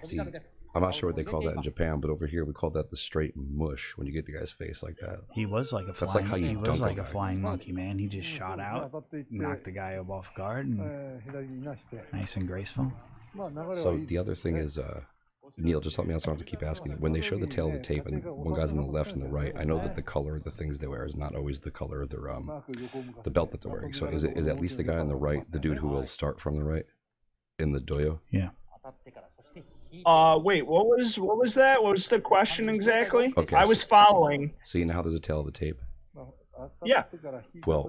See, I'm not sure what they call that in Japan, but over here we call that the straight mush when you get the guy's face like that. He was like a That's flying, like how you he dunk was like a a guy. flying monkey, man. He just shot out, knocked the guy off guard, and nice and graceful. So the other thing is, Neil, just help me out so I don't have to keep asking. When they show the tail of the tape and one guy's on the left and the right, I know that the color of the things they wear is not always the color of their the belt that they're wearing. So is at least the guy on the right the dude who will start from the right in the doyo? Yeah. Wait, what was that? What was the question exactly? Okay, I was following. So you know how there's a tail of the tape? Yeah. Well,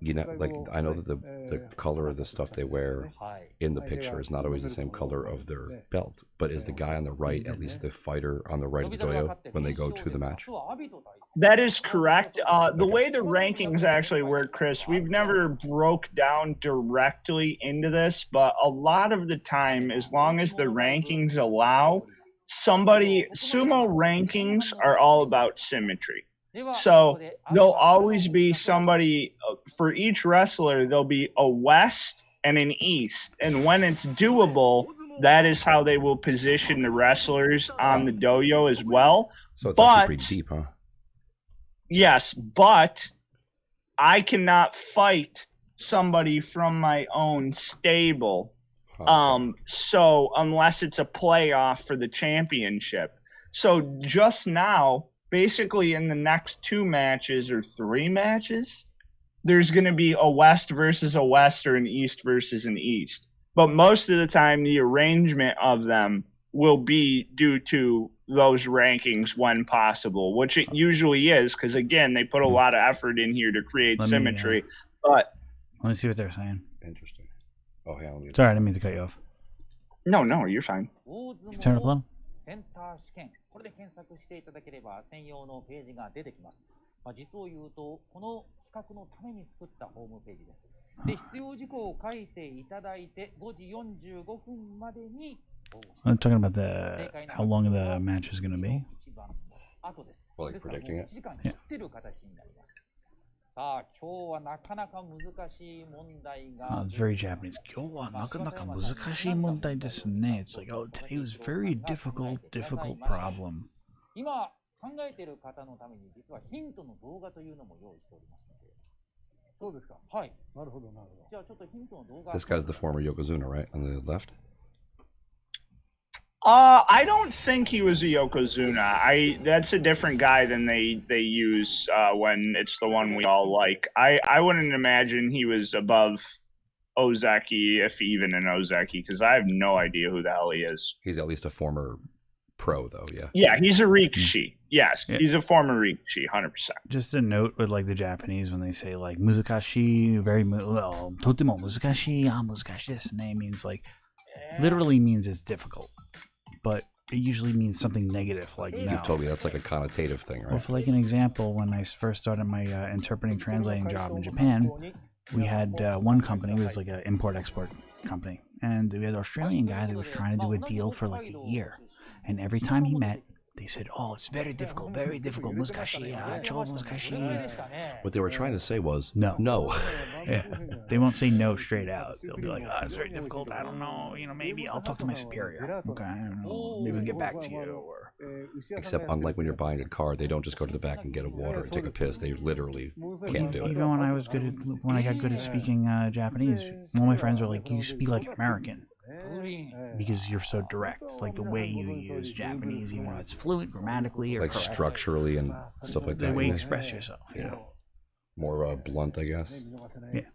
you know, like I know that the color of the stuff they wear in the picture is not always the same color of their belt, but is the guy on the right at least the fighter on the right of the doyo when they go to the match? That is correct. The way the rankings actually work, Chris, we've never broke down directly into this, but a lot of the time, as long as the rankings allow, sumo rankings are all about symmetry. So there'll always be somebody, for each wrestler, there'll be a west and an east. And when it's doable, that is how they will position the wrestlers on the doyo as well. So it's actually pretty deep, huh? Yes, but I cannot fight somebody from my own stable. So unless it's a playoff for the championship. So just now, basically in the next 2 matches or 3 matches, there's going to be a West versus a West or an East versus an East. But most of the time, the arrangement of them will be due to those rankings when possible, which it usually is, because, again, they put a lot of effort in here to create symmetry. But let me see what they're saying. Interesting. Oh, yeah. Sorry, I didn't mean to cut you off. No, you're fine. You turn it up a little? センター試験、これで検索していただければ専用のページが出てきます。実を言うと、この企画のために作ったホームページです。で、必要事項を書いていただいて、5時45分までに。I'm talking about how long the match is going to be. Well, like predicting it. Yeah. Oh, it's very Japanese. It's like, oh, today was very difficult problem. 今考えている方のために実はヒントの動画というのも用意しておりますので。そうですか。はい。なるほどなるほど。じゃあちょっとヒントの動画。This guy's the former Yokozuna, right? On the left? I don't think he was a Yokozuna. That's a different guy than they use when it's the one we all like. I wouldn't imagine he was above Ozeki, if even an Ozeki, because I have no idea who the hell he is. He's at least a former pro, though, yeah. Yeah, he's a Rikishi. Yes, yeah. He's a former Rikishi, 100%. Just a note with like the Japanese when they say like muzukashi, very totemo muzukashi, muzukashi desu ne means like literally means it's difficult. But it usually means something negative, like no. You've told me that's like a connotative thing, right? Well, for like an example, when I first started my interpreting translating job in Japan, we had one company, it was like an import-export company, and we had an Australian guy that was trying to do a deal for like a year, and every time he met, they said, oh, it's very difficult, muzukashi, cho muzukashi. What they were trying to say was, no. Yeah. They won't say no straight out. They'll be like, oh, it's very difficult, I don't know, maybe I'll talk to my superior. Okay, I don't know, maybe we'll get back to you. Or... Except unlike when you're buying a car, they don't just go to the back and get a water and take a piss. They literally can't do it. Even when I got good at speaking Japanese, all my friends were like, you speak like an American. Because you're so direct, like the way you use Japanese, even when it's fluent grammatically or like correct. Structurally and stuff like that. The way you express yourself, more blunt, I guess. Yeah,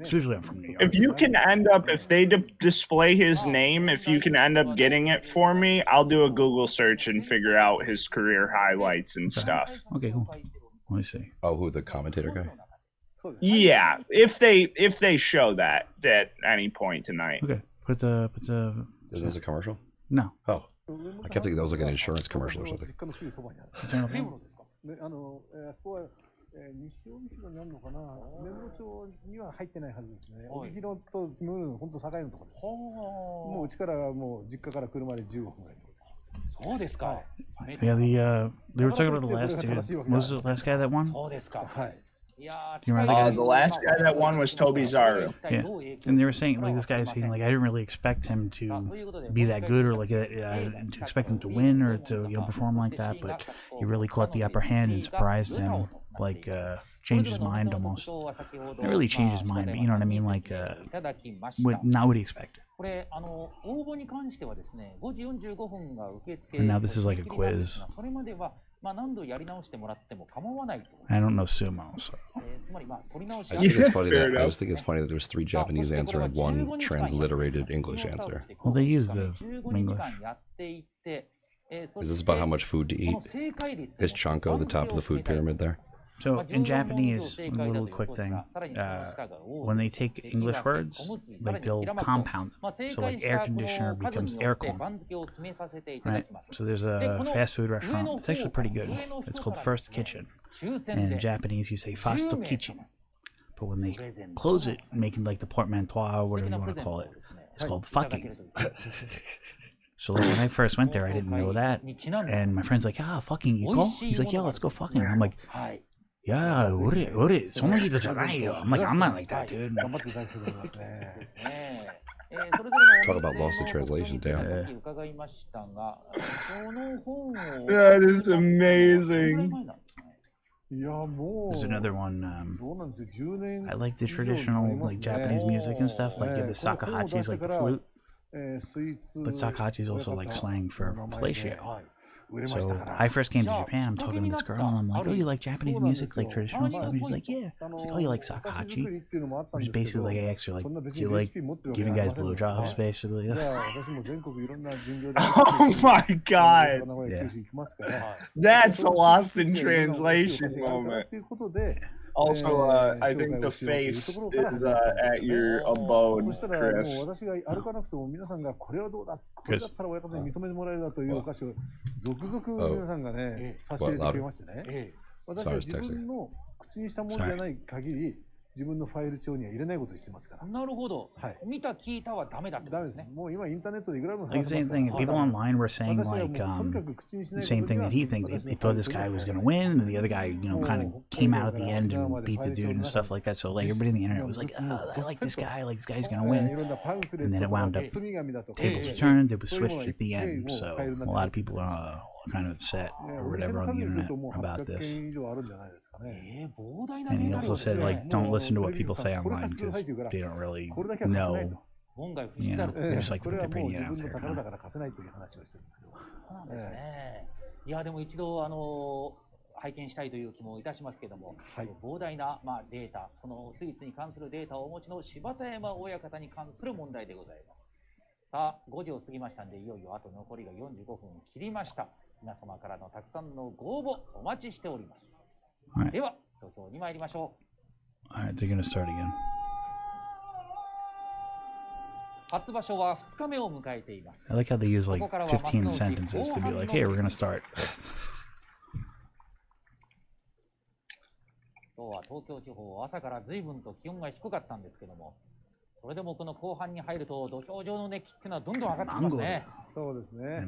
usually I'm from New York. If you can end up, if they display his name, if you can end up getting it for me, I'll do a Google search and figure out his career highlights and stuff. Okay, cool. Let me see. Oh, who, the commentator guy? Yeah, if they show that at any point tonight. Okay. Put the. Is this a commercial? No. Oh, I kept thinking that was like an insurance commercial or something. Yeah, they were talking about the last dude. Was it the last guy that won? You remember the last guy that won was Tobizaru. Yeah, and they were saying like this guy was saying like I didn't really expect him to be that good or like to expect him to win or to perform like that, but he really caught the upper hand and surprised him like changed his mind almost. Not really changed his mind, but you know what I mean? Like, not what he expected. And now this is like a quiz. I don't know sumo, so. I just think it's funny that there's 3 Japanese answer and 1 transliterated English answer. Well, they use the English. Is this about how much food to eat? Is CHANKO the top of the food pyramid there? So in Japanese, a little quick thing, when they take English words, like they'll compound them. So like air conditioner becomes aircon, right? So there's a fast food restaurant. It's actually pretty good. It's called First Kitchen. And in Japanese, you say Fasto Kitchen. But when they close it, making like the portmanteau or whatever you want to call it, it's called fucking. So like, when I first went there, I didn't know that. And my friend's like, fucking, you go? He's like, yeah, let's go fucking. And I'm like, yeah, what it, I'm like, I'm not like that, dude. Talk about lost in translation, damn. That is amazing. There's another one. I like the traditional like Japanese music and stuff. Like the shakuhachi is like the flute, but shakuhachi is also like slang for fellatio. So I first came to Japan, I'm talking to this girl, and I'm like, oh, you like Japanese music, like traditional stuff? And she's like, yeah. I was like, oh, you like shakuhachi? Which is basically like, I asked her, like, do you like giving guys blowjobs, basically? Oh my god. Yeah. That's a lost in translation moment. Also, I think the face is at your abode, Chris. Sorry, I was texting. 自分のファイル帳には入れないことにしてますから。なるほど。はい。見た聞いたはダメだってことですね。もう今インターネットでいくらでも。Like the same thing. People online were saying like the same thing that he thinks. They thought this guy was gonna win, and the other guy, you know, kind of came out at the end and beat the dude and stuff like that. So like everybody on the internet was like, oh, I like this guy. Like this guy's gonna win. And then it wound up tables were turned. It was switched at the end. So a lot of people are kind of upset or whatever on the internet about this. And he also said, like, don't listen to what people say online because they don't really know. You know, they just like put their opinion out there. いやでも一度拝見したいという気もいたしますけども、膨大なデータ、そのスイーツに関するデータをお持ちの柴田山親方に関する問題でございます。さあ5時を過ぎましたんで、いよいよあと残りが45分切りました。皆様からのたくさんのご応募お待ちしております。では投票に参りましょう。Alright, they're gonna start again. 初場所は2日目を迎えています。 I like how they use like 15 sentences to be like, hey, we're gonna start. 今日は東京地方朝から随分と気温が低かったんですけども、それでもこの後半に入ると土俵上の熱気っていうのはどんどん上がってきますね。そうですね。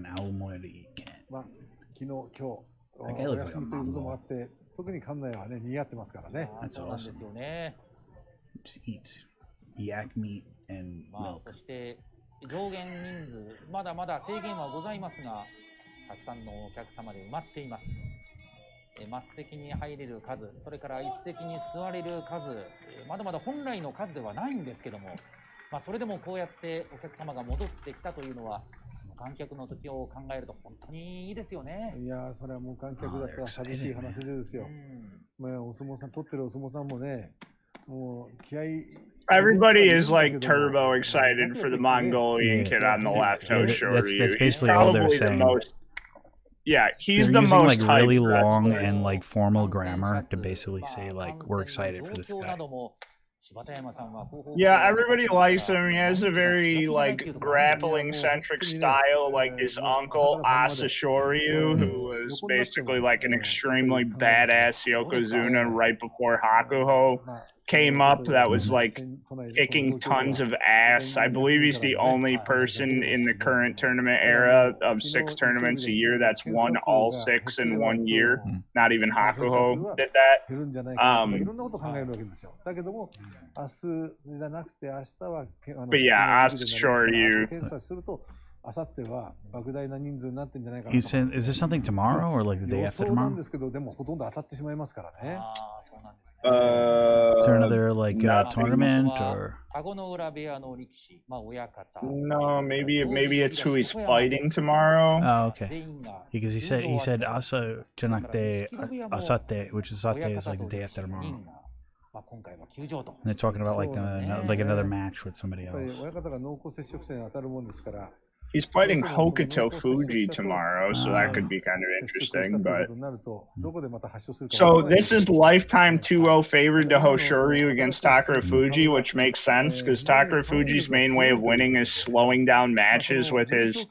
まあ昨日今日お休みということもあって、特に館内はね賑わってますからね。そうなんですよね。Just eats yak meat and milk. そして上限人数まだまだ制限はございますが、たくさんのお客様で埋まっています。末席に入れる数、それから一席に座れる数、まだまだ本来の数ではないんですけども、それでもこうやってお客様が戻ってきたというのは、観客の時を考えると本当にいいですよね。いやそれはもう観客だったら寂しい話ですよ。お相撲さん取ってるお相撲さんもね、もう気合い。Everybody is like turbo excited for the Mongolian kid on the left. That's basically all they're saying. Yeah, he's They're the using most like really long and like formal grammar to basically say like we're excited for this guy. Yeah, everybody likes him. He has a very like grappling centric style, like his uncle Asashoryu, who was basically like an extremely badass Yokozuna right before Hakuho came up that was like kicking tons of ass. I believe he's the only person in the current tournament era of 6 tournaments a year that's won all 6 in 1 year. Not even Hakuho did that. But yeah, Asashoryu. You said, is there something tomorrow or like the day after tomorrow? Is there another like tournament or? No, maybe it's who he's fighting tomorrow. Oh, okay. Because he said asa janakute asate, which is asate is like the day after tomorrow. And they're talking about like another match with somebody else. He's fighting Hokuto Fuji tomorrow, so that could be kind of interesting. But so this is lifetime 2-0 favored to Hoshoryu against Takara Fuji, which makes sense because Takara Fuji's main way of winning is slowing down matches with his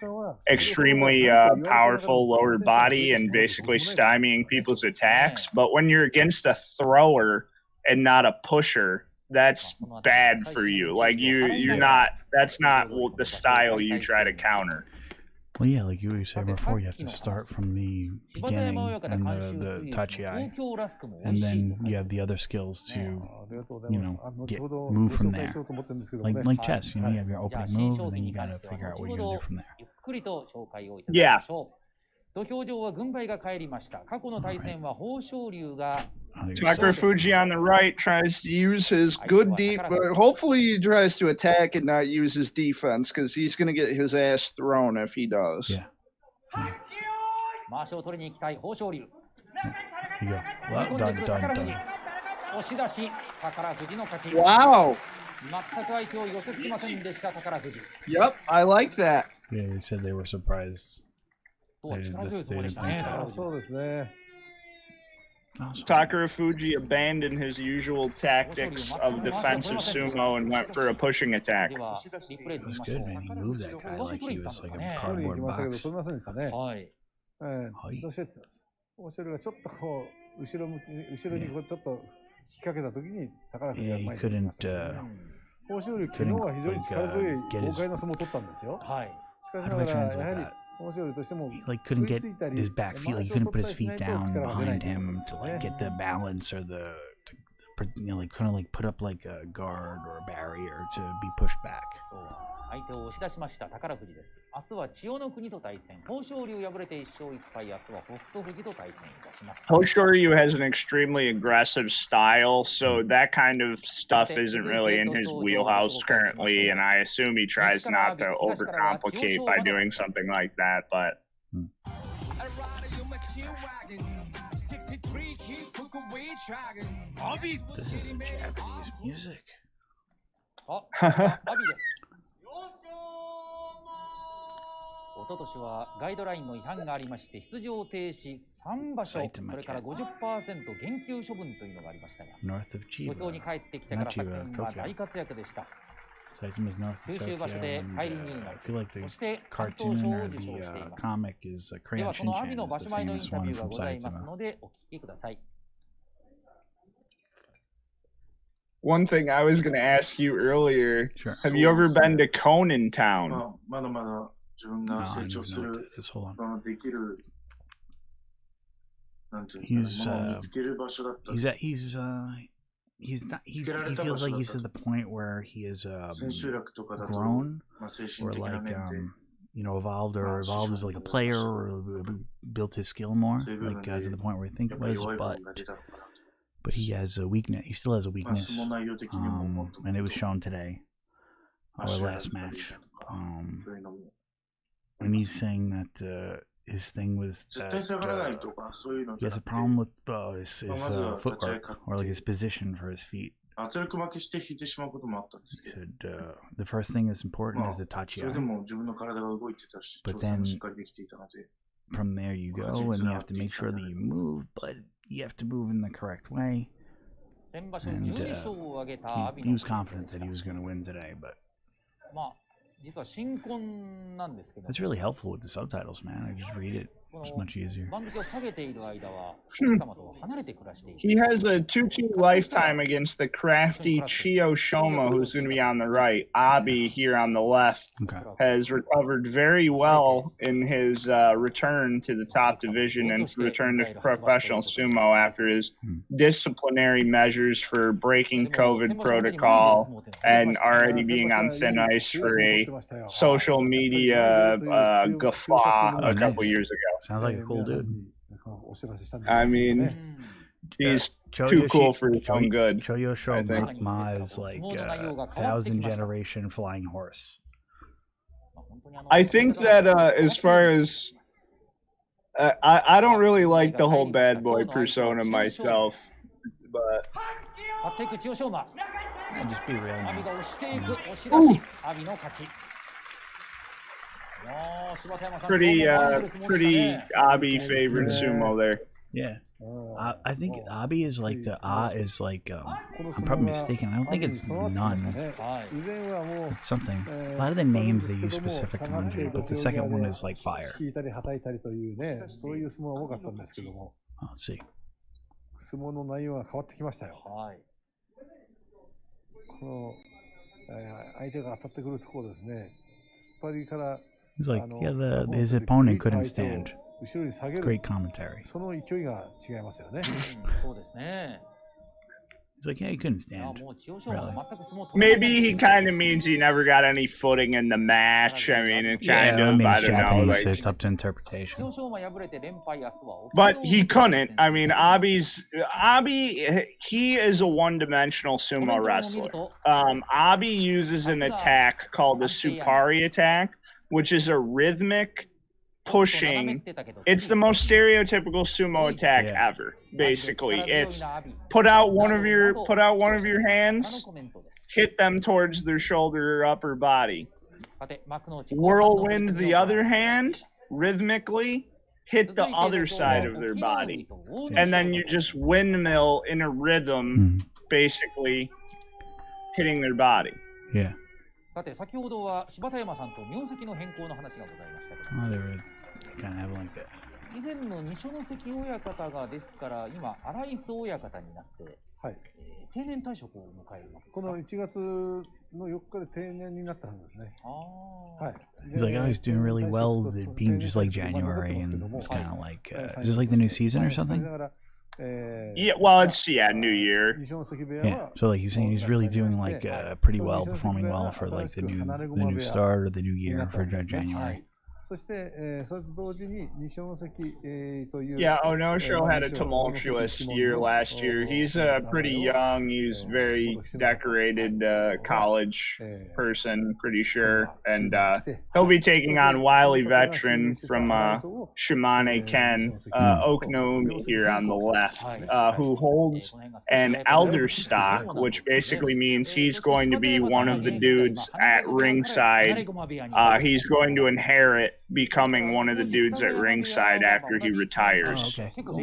extremely powerful lower body and basically stymieing people's attacks. But when you're against a thrower and not a pusher, that's bad for you. Like you're not. That's not the style you try to counter. Well, yeah, like you were saying before, you have to start from the beginning and the tachi-ai, and then you have the other skills to, move from there. Like chess, you have your opening move, and then you gotta figure out what you're gonna do from there. Yeah. Takara Fuji on the right tries to use his good deep, but hopefully he tries to attack and not use his defense because he's going to get his ass thrown if he does. Yeah. Here you go. Well, done. Wow. Yep, I like that. Yeah, they said they were surprised. They didn't think that. Takara Fuji abandoned his usual tactics of defensive sumo and went for a pushing attack. That was good, man. He moved that guy like he was like a cardboard box. Yeah, he couldn't get his... How do I translate that? He like couldn't get his back feet, like he couldn't put his feet down behind him to like get the balance or like couldn't like put up like a guard or a barrier to be pushed back. Hoshoryu has an extremely aggressive style, so that kind of stuff isn't really in his wheelhouse currently, and I assume he tries not to overcomplicate by doing something like that, but... This isn't Japanese music. 一昨年はガイドラインの違反がありまして出場停止3場所、それから 50% 減給処分というのがありましたが、土俵に帰ってきてから昨年は大活躍でした。九州場所で返り入幕、そして関東賞を受賞しています。ではその阿炎の場所前のインタビューがございますのでお聞きください。One thing I was going to ask you earlier, have you ever been to Conan Town? He feels like he's at the point where he is grown or like evolved as like a player or built his skill more, like to the point where I think it was, but he has a weakness. He still has a weakness, and it was shown today, our last match. And he's saying that his thing was that he has a problem with his footwork or like his position for his feet. He said, the first thing that's important is the tachi-ai, but then from there you go, and you have to make sure that you move, but you have to move in the correct way. And he was confident that he was going to win today, but that's really helpful with the subtitles, man. I just read it. It's much easier. He has a 2-2 lifetime against the crafty Chio Shoma, who's going to be on the right. Abi here on the left has recovered very well in his return to the top division and return to professional sumo after his disciplinary measures for breaking COVID protocol and already being on thin ice for a social media guffaw a couple years ago. Sounds like a cool dude. I mean, He's too cool for his own good. Choyo Sho Ma is like 1,000 generation flying horse. I think that as far as I don't really like the whole bad boy persona myself, but just be real. Pretty Abi favorite sumo there. Yeah. I think Abi is like the is like I'm probably mistaken. I don't think it's none. It's something. A lot of the names they use specific kanji, but the second one is like fire. Oh, let's see. 相撲の内容が変わってきましたよ。この相手が当たってくるところですね。突っ張りから。He's like, yeah, his opponent couldn't stand. Great commentary. その勢いが違いますよね。そうですね。He's like, yeah, he couldn't stand. Really. Maybe he kind of means he never got any footing in the match. I mean, it kind of, I don't know. Like, it's up to interpretation. But he couldn't. I mean, Abi, he is a one-dimensional sumo wrestler. Abi uses an attack called the Supari attack, which is a rhythmic pushing. It's the most stereotypical sumo attack ever. Basically, it's put out one of your hands, hit them towards their shoulder or upper body. Whirlwind the other hand, rhythmically hit the other side of their body, and then you just windmill in a rhythm, basically hitting their body. Yeah. さて先ほどは柴田山さんと名跡の変更の話がございましたけど。Oh, they kind of have like that. 以前の二所ノ関親方がですから今荒磯親方になって、はい、定年退職を迎えるわけですか。この1月の4日で定年になったんですね。はい。He's like, oh, he's doing really well, being just like January, and it's kind of like, is this like the new season or something? Yeah, well, it's New Year. Yeah, so like you're saying, he's really doing like pretty well, performing well for like the new start or the new year for January. Yeah, Onosho had a tumultuous year last year. He's pretty young. He's very decorated college person, pretty sure. And he'll be taking on wily veteran from Shimane Ken, Oknoumi here on the left, who holds an elder stock, which basically means he's going to be one of the dudes at ringside. He's going to inherit becoming one of the dudes at ringside after he retires. Oh, okay. Cool.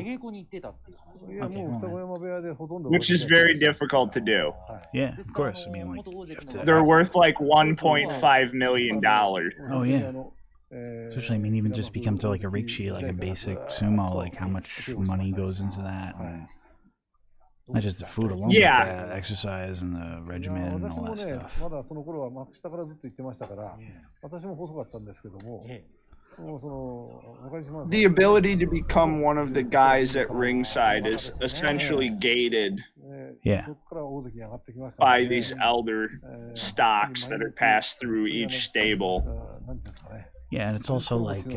Which is very difficult to do. Yeah, of course. I mean, like, they're worth like $1.5 million. Oh, yeah. Especially, I mean, even just become to like a Rikshi, like a basic sumo, like how much money goes into that. And not just the food alone, but the exercise and the regimen and all that stuff. The ability to become one of the guys at ringside is essentially gated by these elder stocks that are passed through each stable. Yeah, and it's also like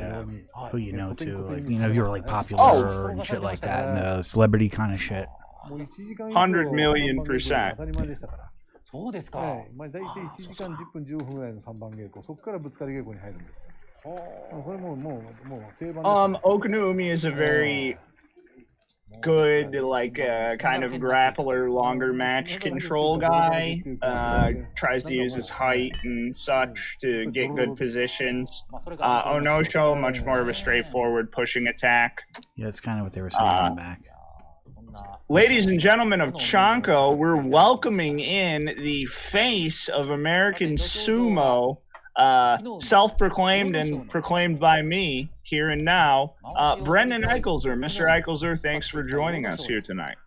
who you know too, like you're like popular and shit like that, and celebrity kind of shit. 100 million%. そうですか。まあ大体1時間10分15分ぐらいの3番稽古、そこからぶつかり稽古に入るんです。これもう定番です。Oknoumi is a very good, like kind of grappler, longer match control guy. Tries to use his height and such to get good positions. Onosho, much more of a straightforward pushing attack. Yeah, that's kind of what they were saying in the back. Ladies and gentlemen of CHANKO, we're welcoming in the face of American sumo, self-proclaimed and proclaimed by me here and now, Brendan Eichelser. Mr. Eichelser, thanks for joining us here tonight.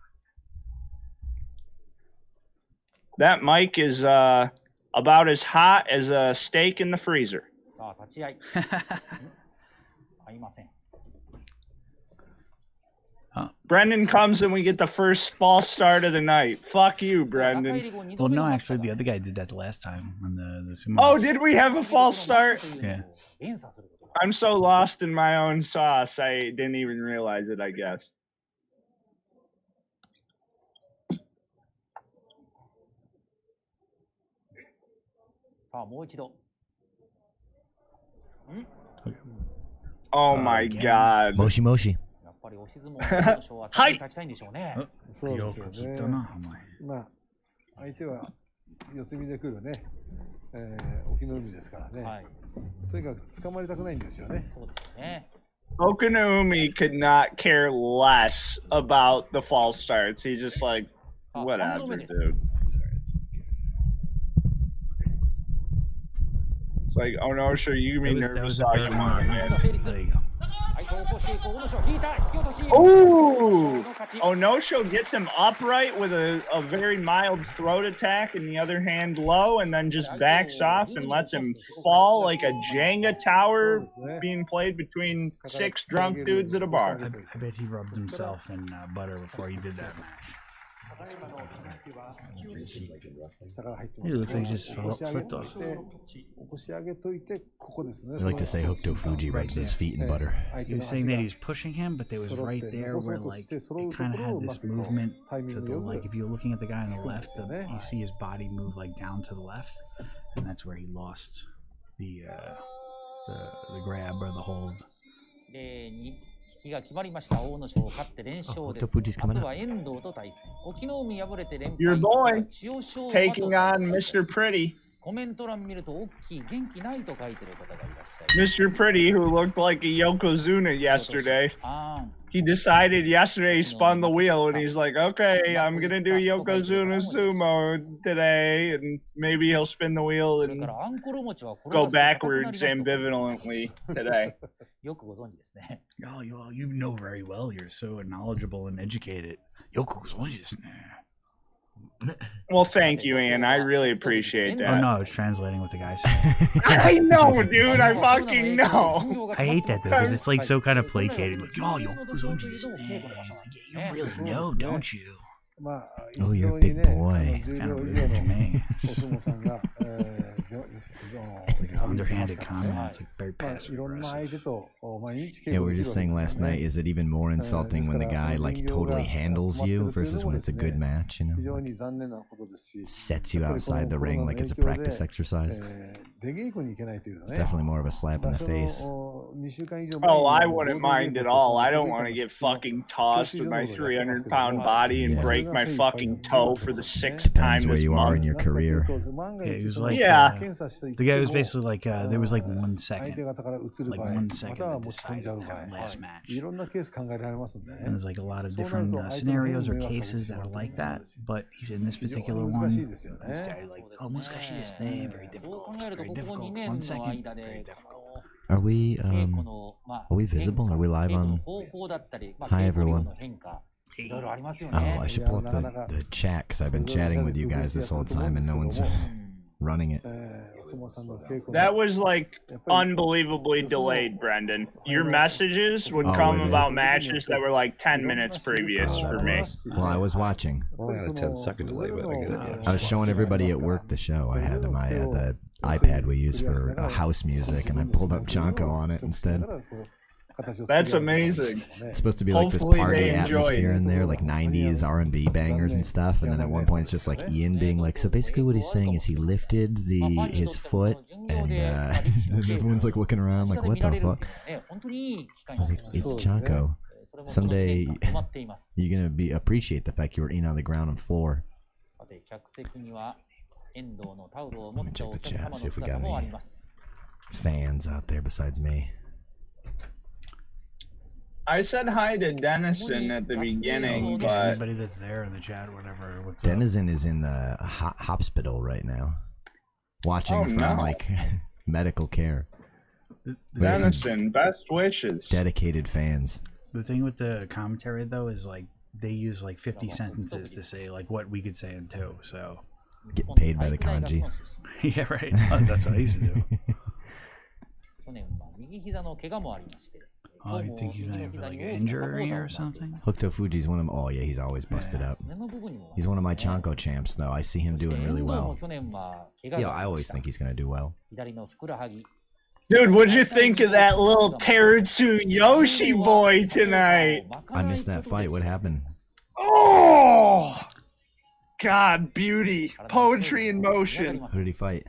That mic is about as hot as a steak in the freezer. Brendan comes and we get the first false start of the night. Fuck you, Brendan. Well, no, actually, the other guy did that the last time on the sumo. Oh, did we have a false start? Yeah. I'm so lost in my own sauce, I didn't even realize it, I guess. Oh my god. Moshi Moshi. はい。よく聞いたな、お前。まあ、相手は四つ身で来るね、沖の海ですからね。はい、とにかく捕まりたくないんですよね。そうですね。Okanumi could not care less about the false starts. He's just like, whatever, dude. It's like, oh no, sure, you can be nervous all you want, man. There you go. Ooh! Onosho gets him upright with a very mild throat attack in the other hand low, and then just backs off and lets him fall like a Jenga tower being played between 6 drunk dudes at a bar. I bet he rubbed himself in butter before he did that match. He looks like he just slipped off. I like to say Hokuto Fuji rubs his feet in butter. He was saying that he was pushing him, but they was right there where like it kind of had this movement to the like if you're looking at the guy on the left, you see his body move like down to the left, and that's where he lost the grab or the hold. Hokuto Fuji's coming up. Your boy taking on Mr. Pretty. Mr. Pretty, who looked like a Yokozuna yesterday. He decided yesterday, he spun the wheel, and he's like, okay, I'm going to do Yokozuna Sumo today, and maybe he'll spin the wheel and go backwards ambivalently today. Oh, you know very well. You're so knowledgeable and educated. Well, thank you, Ian. I really appreciate that. Oh, no, it's translating what the guy said. I know, dude. I fucking know. I hate that, though, because it's like so kind of placated. Like, oh, you really know, don't you? Oh, you're a big boy. It's kind of rude to me. It's like an underhanded comment. It's like very passive aggressive. Yeah, we were just saying last night, is it even more insulting when the guy like totally handles you versus when it's a good match, you know? Sets you outside the ring like it's a practice exercise. It's definitely more of a slap in the face. Oh, I wouldn't mind at all. I don't want to get fucking tossed with my 300-pound body and break my fucking toe for the 6th time That's where this you month. are in your career. Yeah, he was like, yeah. The guy was basically like, there was like 1 second. Like 1 second that decided that last match. And there's like a lot of different scenarios or cases that are like that. But he's in this particular one. This guy like, oh, muskashi desu ne, very difficult. Very difficult. 1 second, very difficult. Are we visible? Are we live on? Hi, everyone. Oh, I should pull up the chat because I've been chatting with you guys this whole time and no one's running it. That was like unbelievably delayed, Brendan. Your messages would come about matches that were like 10 minutes previous for me. Well, I was watching. Only had a 10-second delay, but I get it. Yeah. I was showing everybody at work the show. I had my the iPad we use for house music, and I pulled up Chanko on it instead. That's amazing. It's supposed to be like Hopefully this party they enjoy atmosphere it. in there, like 90s R&B bangers and stuff. And then at one point, it's just like Ian being like, so basically what he's saying is he lifted his foot, and everyone's like looking around like, what the fuck? I was like, it's Chanko. Someday you're gonna appreciate the fact you were in on the ground and floor. Let me check the chat, see if we got any fans out there besides me. I said hi to Dennison at the beginning, but anybody that's there in the chat, or whatever. What's Denizen is in the hospital right now, watching from like medical care. Dennison, best wishes. Dedicated fans. The thing with the commentary though is like they use like 50 sentences to say like what we could say in 2. So get paid by the kanji. Yeah, right. Oh, that's what I used to do. Oh, you think he's gonna have like an injury or something? Hokuto Fuji's one of them. Oh yeah, he's always busted up. He's one of my Chanko champs though. I see him doing really well. Yeah, I always think he's gonna do well. Dude, what'd you think of that little Teritsu Yoshi boy tonight? I missed that fight. What happened? Oh! God, beauty. Poetry in motion. Who did he fight?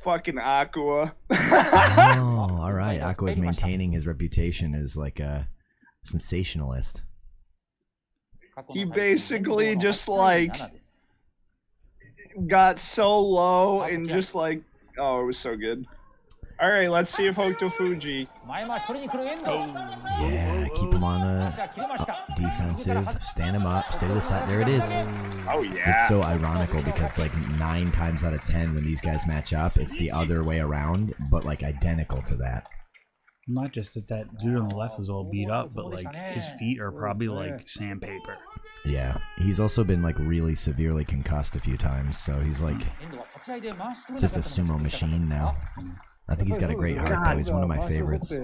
fucking Aqua. Oh, all right. Aqua is maintaining his reputation as like a sensationalist. He basically just like got so low and just like, oh, it was so good. All right, let's see if Hokuto Fuji. Yeah, keep him on the defensive, stand him up, stay to the side. There it is. Oh yeah. It's so ironical because like 9 times out of 10 when these guys match up, it's the other way around, but like identical to that. Not just that dude on the left was all beat up, but like his feet are probably like sandpaper. Yeah, he's also been like really severely concussed a few times, so he's like just a sumo machine now. I think he's got a great heart though. He's one of my favorites.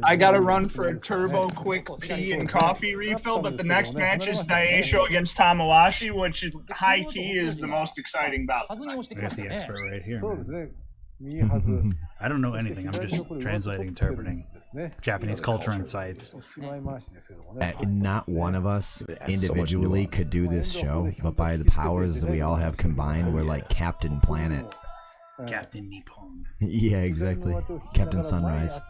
I gotta run for a turbo quick pee and coffee refill, but the next match is Daisho against Tamawashi, which high key is the most exciting bout. I got the expert right here, man. I don't know anything. I'm just translating, interpreting Japanese culture and sites. Not one of us individually could do this show, but by the powers that we all have combined, we're like Captain Planet. Captain Nippon. Yeah, exactly. Captain Sunrise.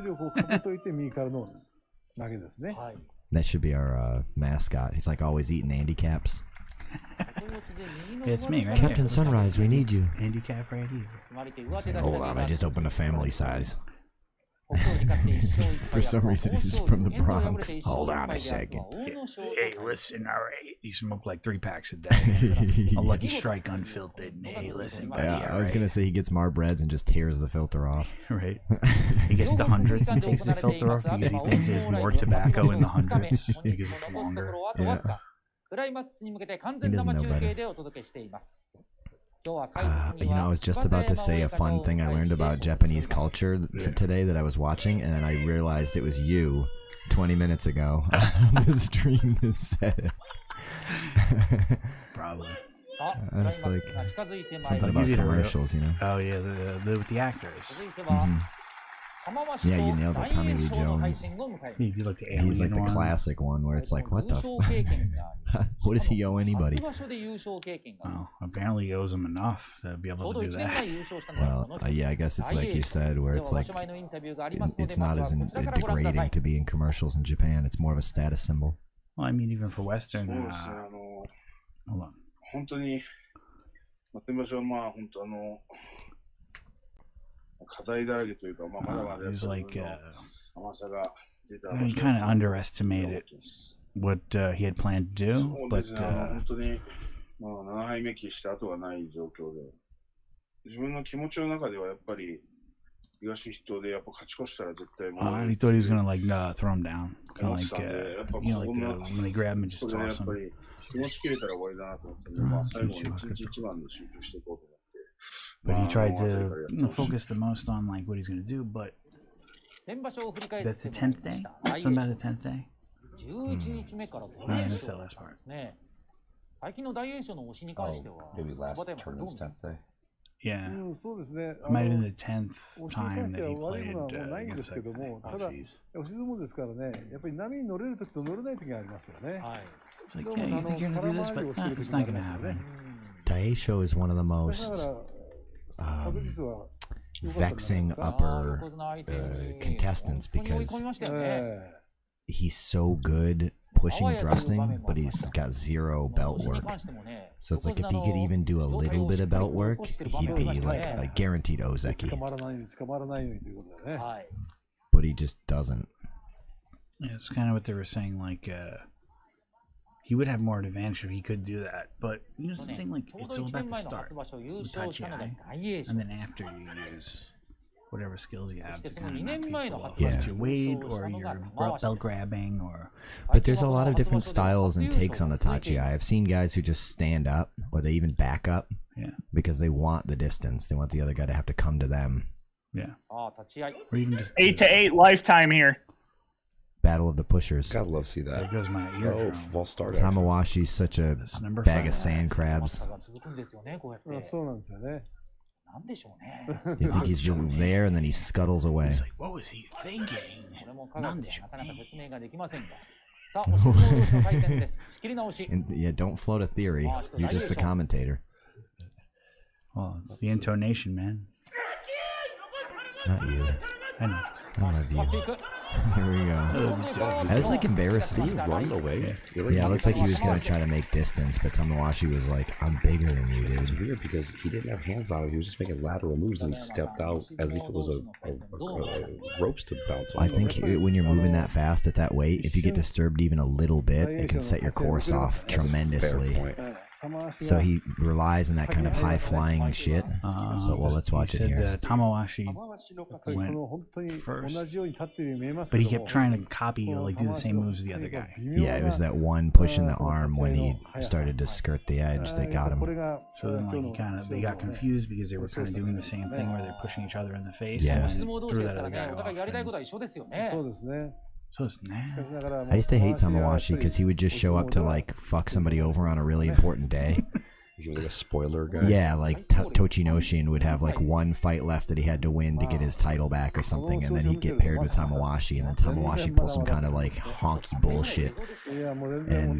That should be our mascot. He's like always eating handicaps. It's me, right? Captain Sunrise, we need you. Handicap right here. Hold on, I just opened a family size. For some reason, he's from the Bronx. Hold on a second. Hey, listen, all right. You smoke like 3 packs a day. A Lucky Strike unfiltered. Hey, listen, buddy. Yeah, I was going to say he gets Marbreds and just tears the filter off. Right. He gets the hundreds and takes the filter off because he thinks there's more tobacco in the hundreds because it's longer. Yeah. He doesn't know better. I was just about to say a fun thing I learned about Japanese culture for today that I was watching, and then I realized it was you 20 minutes ago on the stream that said it. Probably. It's like something about commercials, you know? Oh, yeah, the actors. Yeah, you nailed it, Tommy Lee Jones. He's like the classic one where it's like, what the fuck? What does he owe anybody? Well, apparently he owes him enough to be able to do that. Well, yeah, I guess it's like you said, where it's like, it's not as degrading to be in commercials in Japan. It's more of a status symbol. Well, I mean, even for Western, hold on. He's like, he kind of underestimated what he had planned to do, but he thought he was gonna like throw him down, kind of like when they grab him and just toss him. But he tried to focus the most on like what he's gonna do. But that's the 10th day. Something about the 10th day. I missed that last part. Oh, maybe last tournament's 10th day. Yeah, it might have been the 10th time that he played against that guy. Oh, jeez. It's like, yeah, you think you're gonna do this, but it's not gonna happen. Daisho is one of the most vexing upper contestants because he's so good pushing and thrusting, but he's got 0 belt work. So it's like if he could even do a little bit of belt work, he'd be like a guaranteed Ozeki. But he just doesn't. Yeah, it's kind of what they were saying, like he would have more advantage if he could do that. But you know the thing, like it's all about the start with Tachi-ai, and then after you use whatever skills you have to kind of knock people off, whether it's your weight or your belt grabbing or. But there's a lot of different styles and takes on the Tachi-ai. I've seen guys who just stand up or they even back up, because they want the distance. They want the other guy to have to come to them. Yeah. Or even just 8-8 lifetime here. Battle of the Pushers. Gotta love to see that. There goes my ear. Oh, well started. Tamawashi's such a bag of sand crabs. You think he's there and then he scuttles away. He's like, what was he thinking? And, yeah, don't float a theory. You're just the commentator. Oh, it's the intonation, man. Not you. I know. I love you. Here we go. I was like embarrassed. Did he run away? Yeah, it looks like he was gonna try to make distance, but Tamawashi was like, "I'm bigger than you, It's dude." weird because he didn't have hands on it. He was just making lateral moves, and he stepped out as if it was a ropes to bounce on. I think when you're moving that fast at that weight, if you get disturbed even a little bit, it can set your course off tremendously. So he relies on that kind of high-flying shit. But well, let's watch it here. Tamawashi went first, but he kept trying to copy, like do the same moves as the other guy. Yeah, it was that one pushing the arm when he started to skirt the edge that got him. So then, like, they got confused because they were kind of doing the same thing where they're pushing each other in the face. Yeah. And threw that other guy off. So it's I used to hate Tamawashi because he would just show up to like fuck somebody over on a really important day. He was like a spoiler guy. Yeah, like Tochinoshin would have like one fight left that he had to win to get his title back or something, and then he'd get paired with Tamawashi, and then Tamawashi pulls some kind of like honky bullshit. And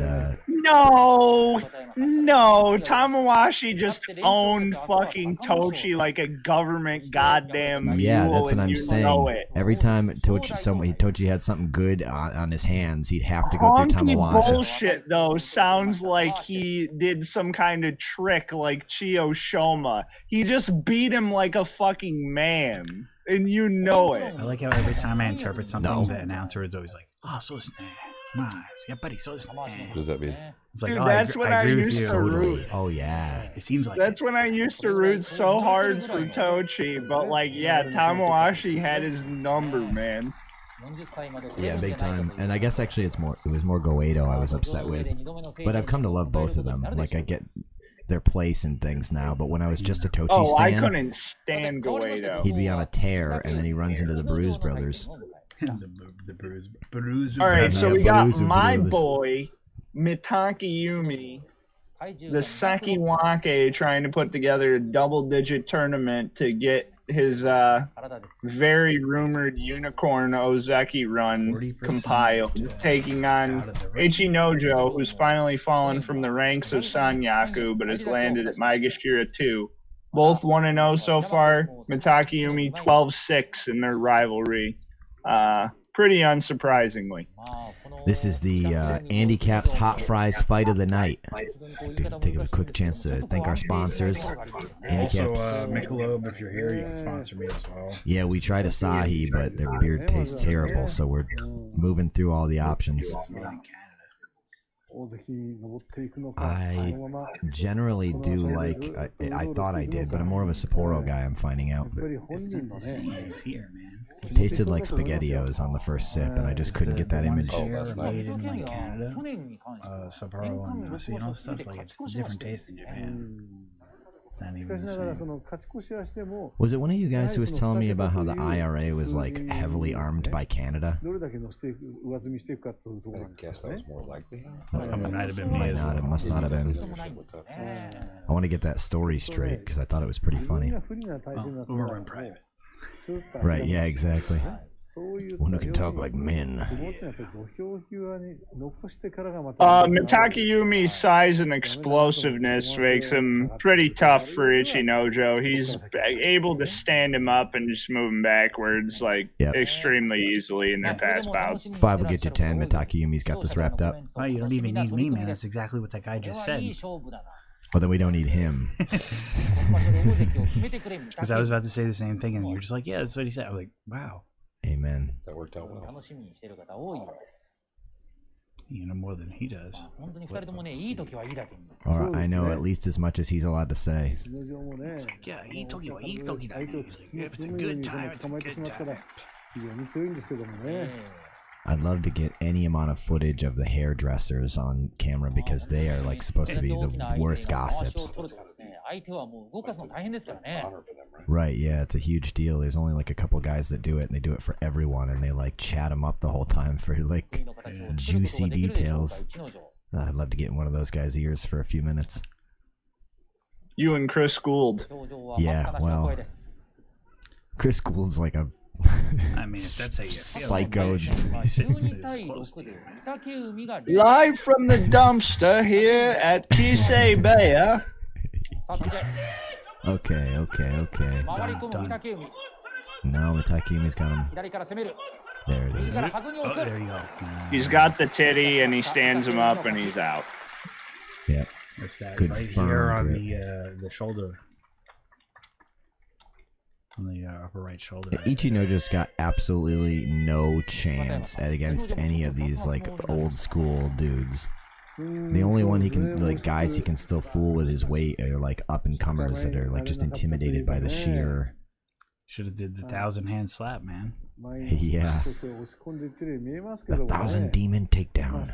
no, Tamawashi just owned fucking Tochi like a government goddamn mule. Yeah, that's what and I'm you saying. know it. Every time Tochi had something good on his hands, he'd have to go through Tamawashi. Bullshit though sounds like he did some kind of trick like Chio Shoma. He just beat him like a fucking man, and you know it. I like how every time I interpret something, the announcer is always like, "Oh, so it's What does that mean? It's like, Dude, oh, that's when I agree with used you. to root. Oh yeah, It seems like That's when I used to root so hard for Tochi, but like, yeah, Tamawashi had his number, man. yeah, big time. And I guess actually it was more Goedo I was upset with, but I've come to love both of them. Like I get their place and things now, but when I was just a Tochi Oh, I stan, couldn't stand Goedo. he'd be on a tear and then he runs into the Bruise Brothers. the bruise. All right, so we got Bruiser my Brothers. boy Mitaki Yumi, the Sakiwake, trying to put together a double-digit tournament to get his very rumored Unicorn Ozeki run compiled, taking on Ichinojo, who's finally fallen from the ranks of Sanyaku, but has landed at Maegashira 2. Both 1-0 so far. Mitaki Yumi 12-6 in their rivalry. Pretty unsurprisingly. This is the Andy Caps Hot Fries Fight of the Night. Take a quick chance to thank our sponsors. Andy Also, Caps. Michelob, if you're here, you can sponsor me as well. Yeah, we tried Asahi, but their beer tastes terrible, so we're moving through all the options. I generally do like, I thought I did, but I'm more of a Sapporo guy, I'm finding out. He's here, man. It tasted like SpaghettiOs on the first sip, and I just couldn't get that image. Made in like Canada, Sapporo and you know stuff like it's a different taste in Japan. It's not even the same. Was it one of you guys who was telling me about how the IRA was like heavily armed by Canada? I guess that was more likely. It might have been me. Might not, it must not have been. I want to get that story straight because I thought it was pretty funny. Well, we're in private. Right, yeah, exactly. One who can talk like men. Mitaki Yumi's size and explosiveness makes him pretty tough for Ichinojo. He's able to stand him up and just move him backwards like extremely easily in their past bouts. 5 will get you 10. Mitaki Yumi's got this wrapped up. Oh, you don't even need me, man. That's exactly what that guy just said. Well, then we don't need him. Because I was about to say the same thing, and you're just like, yeah, that's what he said. I was like, wow. Amen. That worked out well. You know more than he does. Or I know at least as much as he's allowed to say. It's like, yeah, if it's a good time, it's a good time. I'd love to get any amount of footage of the hairdressers on camera because they are like supposed to be the worst gossips. Right, yeah, it's a huge deal. There's only like a couple guys that do it, and they do it for everyone, and they like chat them up the whole time for like juicy details. I'd love to get in one of those guys' ears for a few minutes. You and Chris Gould. Yeah, well, Chris Gould's like a I mean, if that's how you feel, psycho. Live from the dumpster here at Kisei Bay. Okay. No, Mitakeumi's got him. There it is. Oh, there you go. He's got the titty, and he stands him up, and he's out. Yep. That's that Good right firm here on grip. the shoulder. On the upper right shoulder. Ichino just got absolutely no chance against any of these like old school dudes. The only one he can, like, guys he can still fool with his weight are like up and comers that are like just intimidated by the sheer. Should have did the 1,000-hand slap, man. Yeah. The 1,000 demon takedown.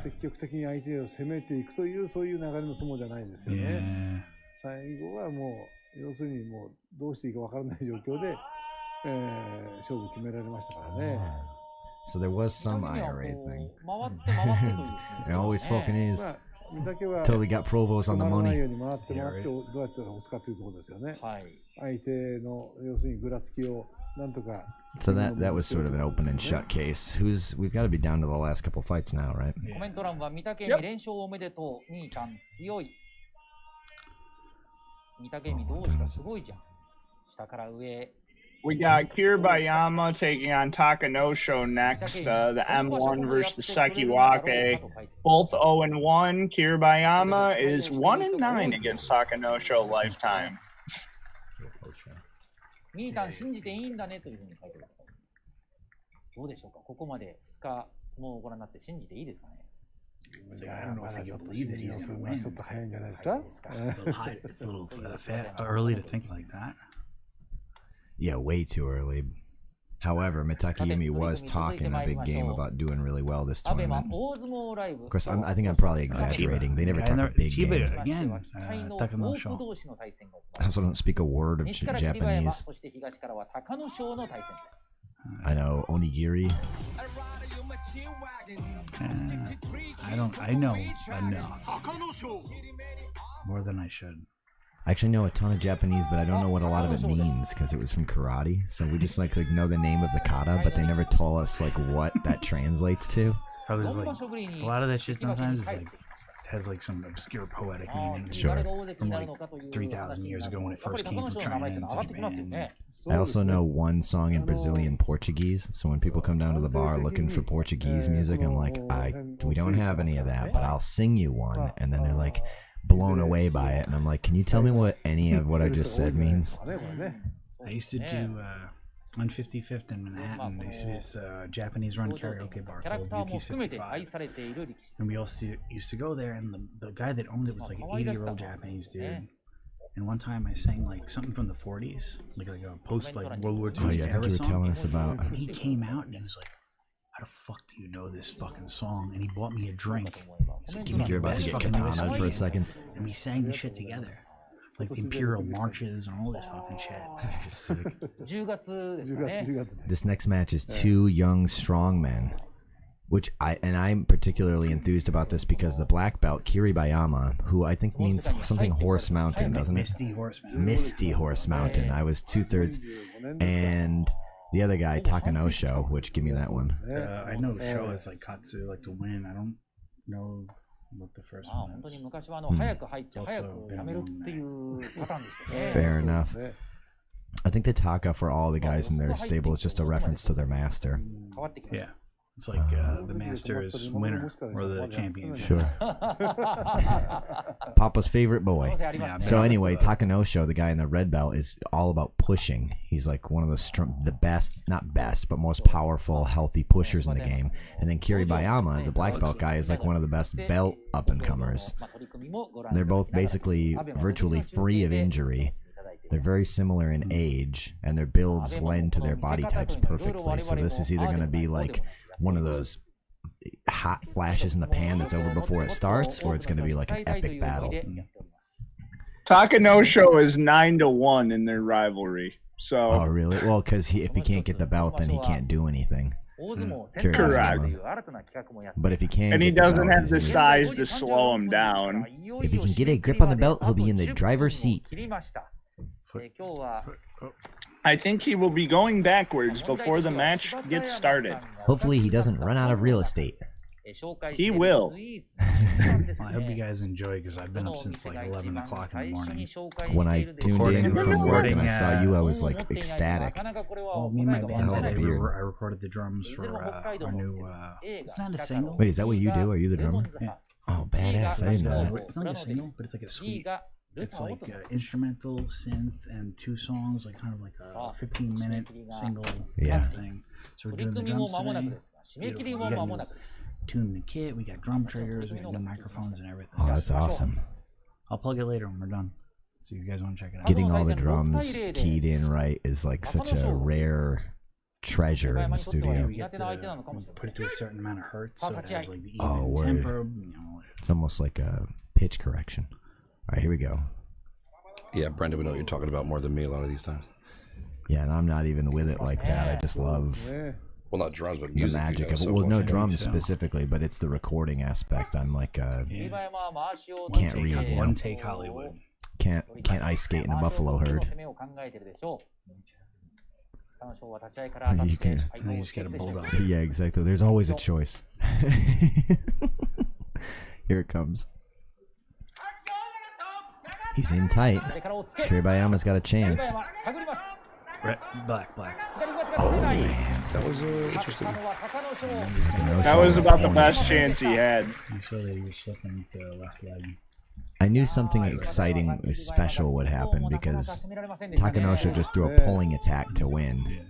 Yeah. 最後はもう要するにもうどうしていいかわからない状況で、勝負決められましたからね。So there was some IRA thing. It always fucking is. Until they got Provos on the money. So that was sort of an open and shut case. We've got to be down to the last couple fights now, right? We got Kiribayama taking on Takanosho next. The M1 versus the Sekiwake. Both 0-1. Kiribayama is 1-9 against Takanosho lifetime. ミータン信じていいんだねというふうに書いてます。どうでしょうか、ここまで2日相撲をご覧になって信じていいですかね。I don't know if I can believe that he's going to win. ちょっと早いんじゃないですか。 It's a little early to think like that. Yeah, way too early. However, Mitakeumi was talking a big game about doing really well this tournament. Of course, I think I'm probably exaggerating. They never talk a big game. Again, Takanosho. I also don't speak a word of Japanese. I know Onigiri. I know more than I should. I actually know a ton of Japanese, but I don't know what a lot of it means because it was from karate. So we just like know the name of the kata, but they never told us like what that translates to. Probably like a lot of that shit sometimes is like has like some obscure poetic meaning. Sure. From like 3,000 years ago when it first came from China into Japan. I also know one song in Brazilian Portuguese. So when people come down to the bar looking for Portuguese music, I'm like, we don't have any of that, but I'll sing you one. And then they're like blown away by it, and I'm like, can you tell me what any of what I just said means? I used to do on 55th in Manhattan. There used to be this Japanese-run karaoke bar called Yuki's 55, and we also used to go there. And the guy that owned it was like an 80-year-old Japanese dude. And one time I sang like something from the 40s, like a post like World War II. Oh yeah, I think you were telling us about. And he came out and he was like, how the fuck do you know this fucking song? And he bought me a drink. He's like, I think you're about to get katana for a second. And we sang the shit together. Like the Imperial Marches and all this fucking shit. This next match is two young strongmen. Which I'm particularly enthused about this because the black belt, Kiribayama, who I think means something Horse Mountain, doesn't it? Misty Horse Mountain. Misty Horse Mountain. I was 2/3. And the other guy, Takanosho, which give me that one. I know Sho is like Katsu, like to win. I don't know what the first one is. Fair enough. I think the Taka for all the guys in their stable is just a reference to their master. Yeah. It's like the master is winner or the champion. Sure. Papa's favorite boy. Yeah, so anyway, Takanosho, the guy in the red belt, is all about pushing. He's like one of the best, not best, but most powerful, healthy pushers in the game. And then Kiribayama, the black belt guy, is like one of the best belt up-and-comers. They're both basically virtually free of injury. They're very similar in age, and their builds lend to their body types perfectly. So this is either going to be like one of those hot flashes in the pan that's over before it starts, or it's going to be like an epic battle. Takanosho is 9-1 in their rivalry. So. Oh really? Well, because if he can't get the belt, then he can't do anything. Correct. But if he can, and he doesn't have the size to slow him down. If he can get a grip on the belt, he'll be in the driver's seat. I think he will be going backwards before the match gets started. Hopefully he doesn't run out of real estate. He will. I hope you guys enjoy because I've been up since like 11 o'clock in the morning. When I tuned in from work and I saw you, I was like ecstatic. Well, me and my band today, I recorded the drums for our new. It's not a single. Wait, is that what you do? Are you the drummer? Yeah. Oh, badass! I didn't know that. It's not like a single, but it's like a suite. It's like instrumental, synth, and 2 songs, like kind of like a 15-minute single thing. So we're doing the drums today. Beautiful. We got tuned the kit. We got drum triggers. We got new microphones and everything. Oh, that's awesome. I'll plug it later when we're done. So you guys want to check it out. Getting all the drums keyed in right is like such a rare treasure in the studio. We put it to a certain amount of hertz, so it has like the even tempo. It's almost like a pitch correction. All right, here we go. Yeah, Brendan, we know what you're talking about more than me a lot of these times. Yeah, and I'm not even with it like that. I just love well, not drums, but the music. magic of it. Well, no drums specifically, but it's the recording aspect. I'm like, can't read. One take Hollywood. Can't ice skate in a buffalo herd. You just get a bulldog. Yeah, exactly. There's always a choice. Here it comes. He's in tight. Kiribayama's got a chance. Black. Oh, man. That was interesting. That was about the best chance he had. You saw that he was slipping with the left leg. I knew something exciting, special would happen because Takanosho just threw a pulling attack to win.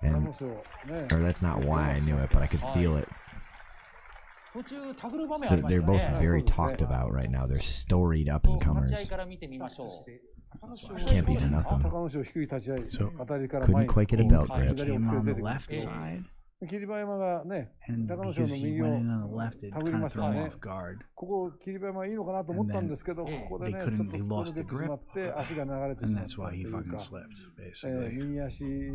And, or that's not why I knew it, but I could feel it. They're both very talked about right now. They're storied up-and-comers. Can't beat enough of them. So, couldn't quite get a belt grip. Came on the left side. And because he went in on the left, it kind of threw him off guard. And then they couldn't, he lost the grip, and that's why he fucking slipped, basically. Because he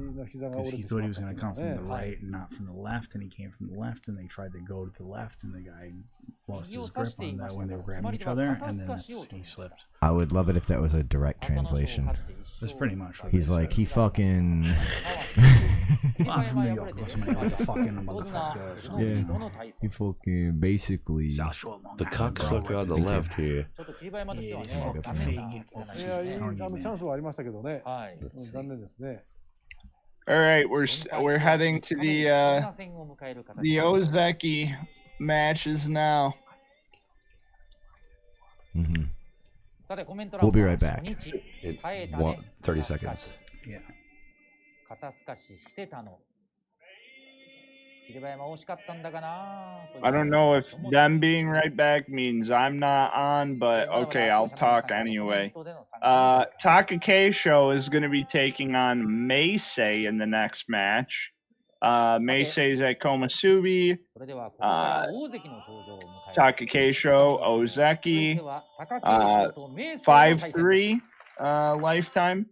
thought he was going to come from the right and not from the left, and he came from the left, and they tried to go to the left, and the guy lost his grip on that when they were grabbing each other, and then he slipped. I would love it if that was a direct translation. That's pretty much what he's like, he fucking... Well, I'm from New York, or somebody like a fucking motherfucker. Yeah, he fucking basically... The cocksucker on the left here. Yeah, he's fucking fake. All right, we're heading to the Ozeki matches now. Mm-hmm. We'll be right back. 30 seconds. Yeah. I don't know if them being right back means I'm not on, but okay, I'll talk anyway. Taka Keisho is going to be taking on Meisei in the next match. Meisei's at Komasubi. Taka Keisho, Ozeki. 5-3 lifetime.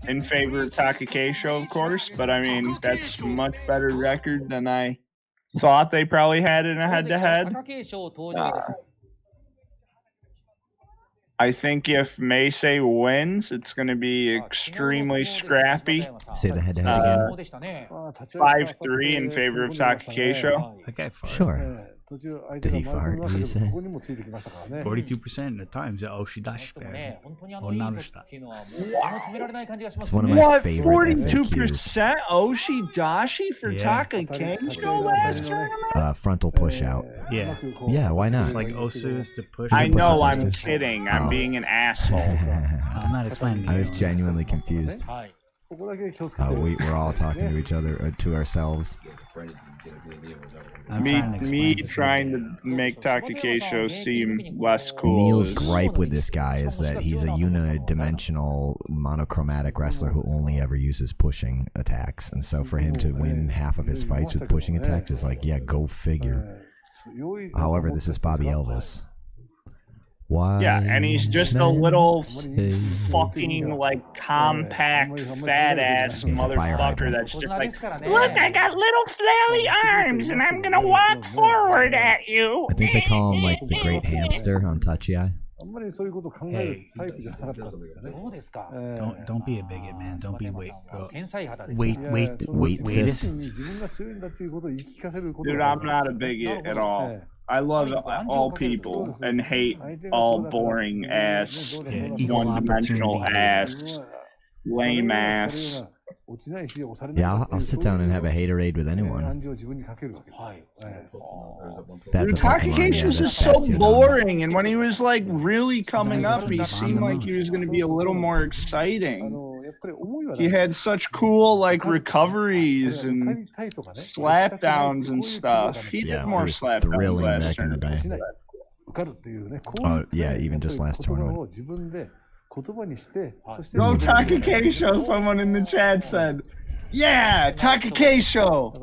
In favor of Taka Keisho, of course, but I mean, that's a much better record than I thought they probably had in a head-to-head. I think if Meisei wins, it's going to be extremely scrappy. Say the head-to-head again. 5-3 in favor of Taka Keisho. Okay, sure. Did he fart, did you say? 42% at times at Oshidashi. It's one of my favorite 42% Oshidashi for Taka Keisho last tournament? Frontal push out. Yeah. Yeah, why not? It's like Osu's to push. I know, I'm kidding. I'm being an asshole. I'm not explaining. I was genuinely confused. We're all talking to each other, to ourselves. Me trying to make Taka Keisho seem less cool. Neil's gripe with this guy is that he's a unidimensional, monochromatic wrestler who only ever uses pushing attacks. And so for him to win half of his fights with pushing attacks is like, yeah, go figure. However, this is Bobby Elvis. Why? Yeah, and he's just a little fucking, like, compact, fat-ass motherfucker that's just like, look, I got little flaily arms, and I'm gonna walk forward at you. I think they call him, like, the Great Hamster on Touchy Eye. Hey, don't be a bigot, man. Don't be weightist. Dude, I'm not a bigot at all. I love all people and hate all boring ass, one-dimensional ass, lame ass. Yeah, I'll sit down and have a haterade with anyone. That's Dude, Takakeisha's just so boring, and when he was like really coming up, he seemed like he was going to be a little more exciting. He had such cool like recoveries and slap downs and stuff. He did more slap downs thrilling last back in the day. Oh yeah, even just last tournament. Go Takakeisho, someone in the chat said. Yeah, Takakeisho.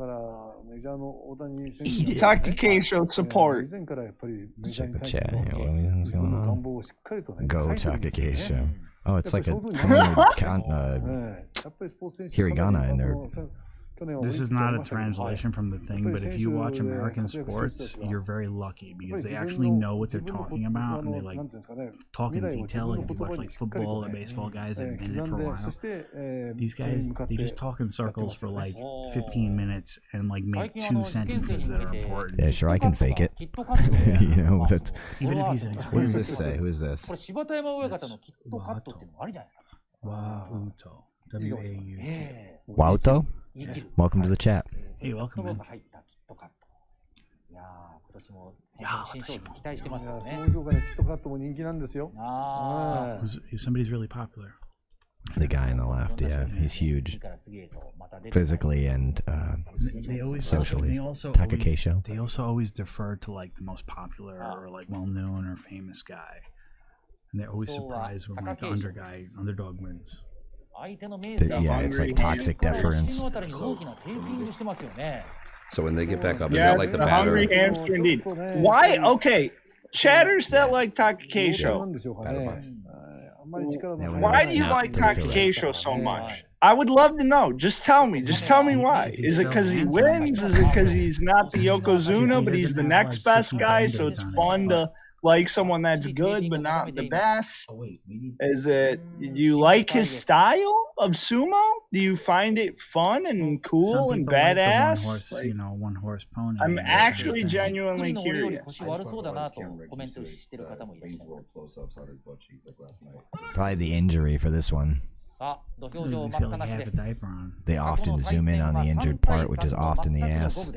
Takakeisho support. Check the chat here. What's going on? Go Takakeisho. Oh, it's like hiragana in there. This is not a translation from the thing, but if you watch American sports, you're very lucky because they actually know what they're talking about and they like talk in detail. Like if you watch like football or baseball guys that have been in it for a while, these guys they just talk in circles for like 15 minutes and like make 2 sentences that are important. Yeah, sure, I can fake it. You know, that's even if he's an What does this say? Who is this? Wauto. W-A-U-T. Wauto? Welcome to the chat. Hey, welcome, man. Somebody's really popular. The guy on the left, yeah, he's huge, physically and socially. Takakeisho. They also always defer to like the most popular or like well-known or famous guy, and they're always surprised when like the underdog wins. Yeah, it's like toxic deference. So when they get back up, is that like the batter? Hungry hamster indeed. Why? Okay, chatters that like Takakeisho. Why do you like Takakeisho so much? I would love to know. Just tell me. Just tell me why. Is it because he wins? Is it because he's not the Yokozuna, but he's the next best guy, so it's fun to like someone that's good but not the best? Is it you like his style of sumo? Do you find it fun and cool and badass? Like, one horse pony. I'm actually genuinely curious. Probably the injury for this one. They often zoom in on the injured part, which is often the ass.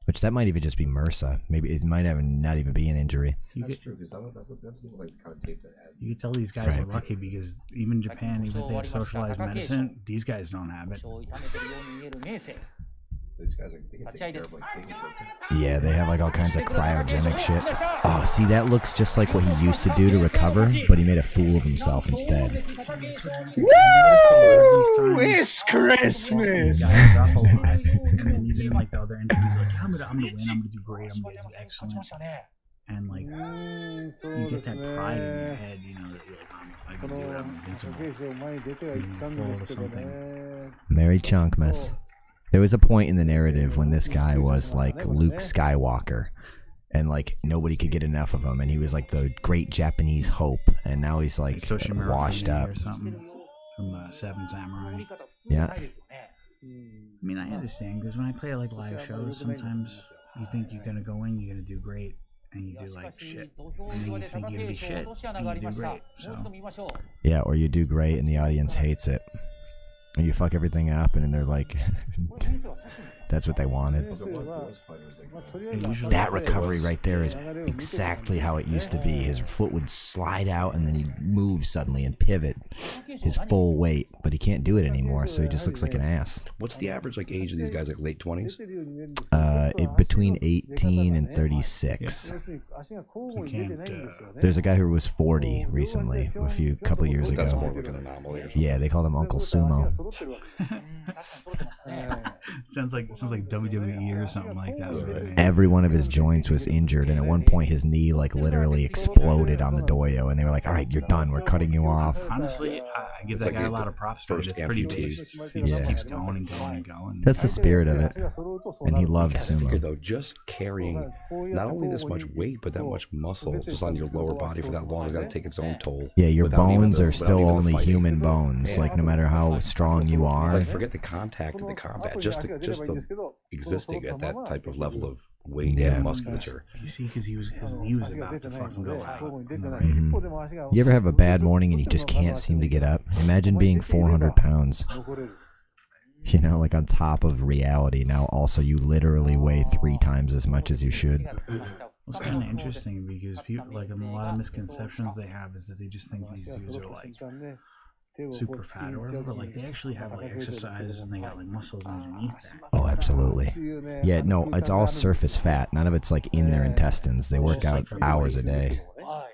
Which that might even just be MRSA. Maybe it might not even be an injury. That's true, because that's like the kind of tape that adds. You can tell these guys are lucky because even Japan, even if they have socialized medicine, these guys don't have it. These guys they can take care of like taking. Yeah, they have like all kinds of cryogenic shit. Oh, see, that looks just like what he used to do to recover, but he made a fool of himself instead. Woo! It's Christmas! And then even like the other interviews, like I'm gonna win, I'm gonna do great, I'm gonna do excellent. And like you get that pride in your head, that you're like, I can do it, I'm invincible. Full of something. Merry Chunkmas. There was a point in the narrative when this guy was like Luke Skywalker, and like nobody could get enough of him, and he was like the great Japanese hope, and now he's like washed up. Or something from Seven Samurai. Yeah. I mean, I understand because when I play like live shows, sometimes you think you're gonna go in, you're gonna do great, and you do like shit, and then you think you're gonna be shit, and you do great. So. Yeah, or you do great, and the audience hates it. And you fuck everything up, and then they're like, that's what they wanted. That recovery right there is exactly how it used to be. His foot would slide out, and then he'd move suddenly and pivot his full weight, but he can't do it anymore, so he just looks like an ass. What's the average like age of these guys? Like late 20s? Between 18 and 36. There's a guy who was 40 recently, a couple years ago. That's more like an anomaly. Yeah, they called him Uncle Sumo. sounds like WWE or something like that. Every one of his joints was injured, and at one point his knee like literally exploded on the doyo, and they were like, "All right, you're done. We're cutting you off." Honestly, I give that guy a lot of props for it. It's pretty based. He just keeps going and going and going. That's the spirit of it. And he loved Figure sumo. though, just carrying not only this much weight but that much muscle just on your lower body for that long has got to take its own toll. Yeah, your without even bones the- are without still even the only fighting. human bones. Like no matter how strong you are. Like forget the contact and the combat, just the existing at that type of level of weight and musculature. You see, because his knee was about to fucking go out. You ever have a bad morning and you just can't seem to get up? Imagine being 400 pounds. You know, like on top of reality. Now also you literally weigh 3 times as much as you should. It's kind of interesting because people, like, a lot of misconceptions they have is that they just think these dudes are like super fat or whatever, but like they actually have like exercise and they got like muscles underneath that. Oh, absolutely. Yeah, no, it's all surface fat. None of it's like in their intestines. They work out hours a day.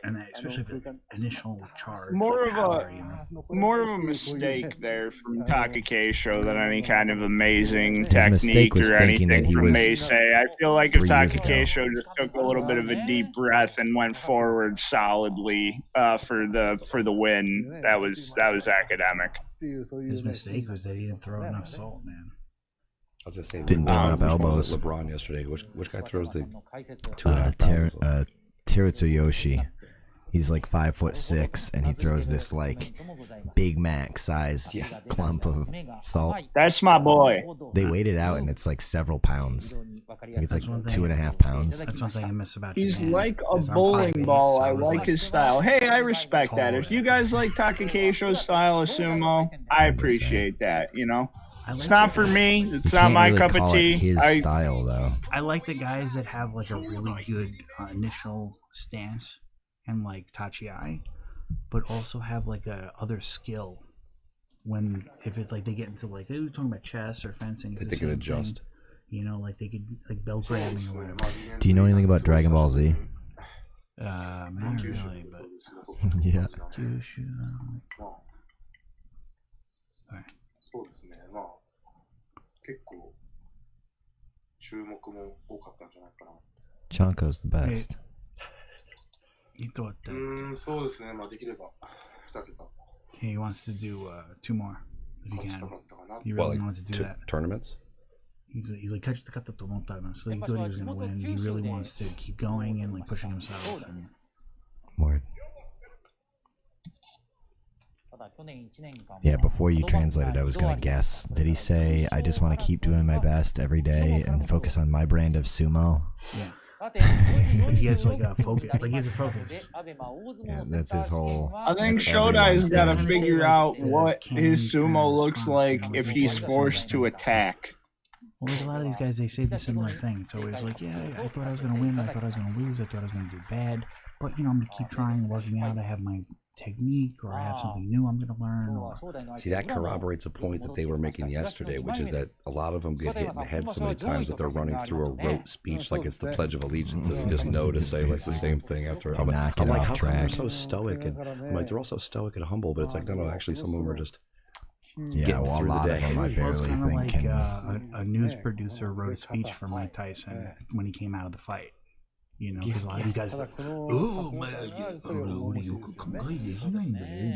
And especially for the initial charge. More like of power, a you know? more of a mistake there from Takakeisho than any kind of amazing mistake technique was or thinking that anything he from was Meisei. I feel like if 3 years ago. Takakeisho just took a little bit of a deep breath and went forward solidly for the win, that was academic. His mistake was that he didn't throw enough salt, man. I was just saying, Didn't throw enough elbows. LeBron yesterday. Which guy throws the 2.5 pounds? Terutsuyoshi. He's like 5'6" and he throws this like Big Mac size clump of salt. That's my boy. They weighed it out and it's like several pounds. I think it's like 2.5 pounds. That's one thing I miss about He's Japan, like a is I'm bowling 5'8", ball. so I was like his style. Hey, I respect that. If you guys like Takakeisho's style of sumo, I appreciate that. You know, it's not for me. It's not Can't my really cup call of it tea. his style though. I like the guys that have like a really good initial stance and like tachi-ai, but also have like a other skill. When if it's like they get into like we're talking about chess or fencing, it's That the they can same adjust. thing. You know, like they could like belt grabbing or whatever. Do you know anything about Dragon Ball Z? Not really, but Yeah. Alright. そうですね。まあ結構注目も多かったんじゃないかな。 Chanko's the best. He thought that そうですね。まあできれば2桁 he wants to do 2 more if he 勝ち can. たかったかな。 He Well, really like wanted to do two that. tournaments. He's like, touched the cut to one time, so he thought he was gonna win. He really wants to keep going and like pushing himself. And Word. Yeah, before you translated, I was gonna guess. Did he say, I just want to keep doing my best every day and focus on my brand of sumo? yeah, he has like a focus. Like he has a focus. Yeah, that's his whole... I think that's Shodai's everyone's got to thing. figure out what his sumo looks like if he's forced to attack. Well, there's a lot of these guys, they say the similar thing. It's always like, yeah, I thought I was going to win, I thought I was going to lose, I thought I was going to do bad. But, you know, I'm going to keep trying, working out. I have my technique, or I have something new I'm going to learn. Or... See, that corroborates a point that they were making yesterday, which is that a lot of them get hit in the head so many times that they're running through a rote speech like it's the Pledge of Allegiance, and they just know to say like the same thing after. I'm knock it like, off how come they're track. so stoic? And I'm like, they're all so stoic and humble, but it's like, no, actually, some of them are just Yeah, getting well, a through the lot of day. them I Well, it's barely kind of think like can... a news producer wrote a speech for Mike Tyson when he came out of the fight. You know, because a lot of these guys are like, oh, man,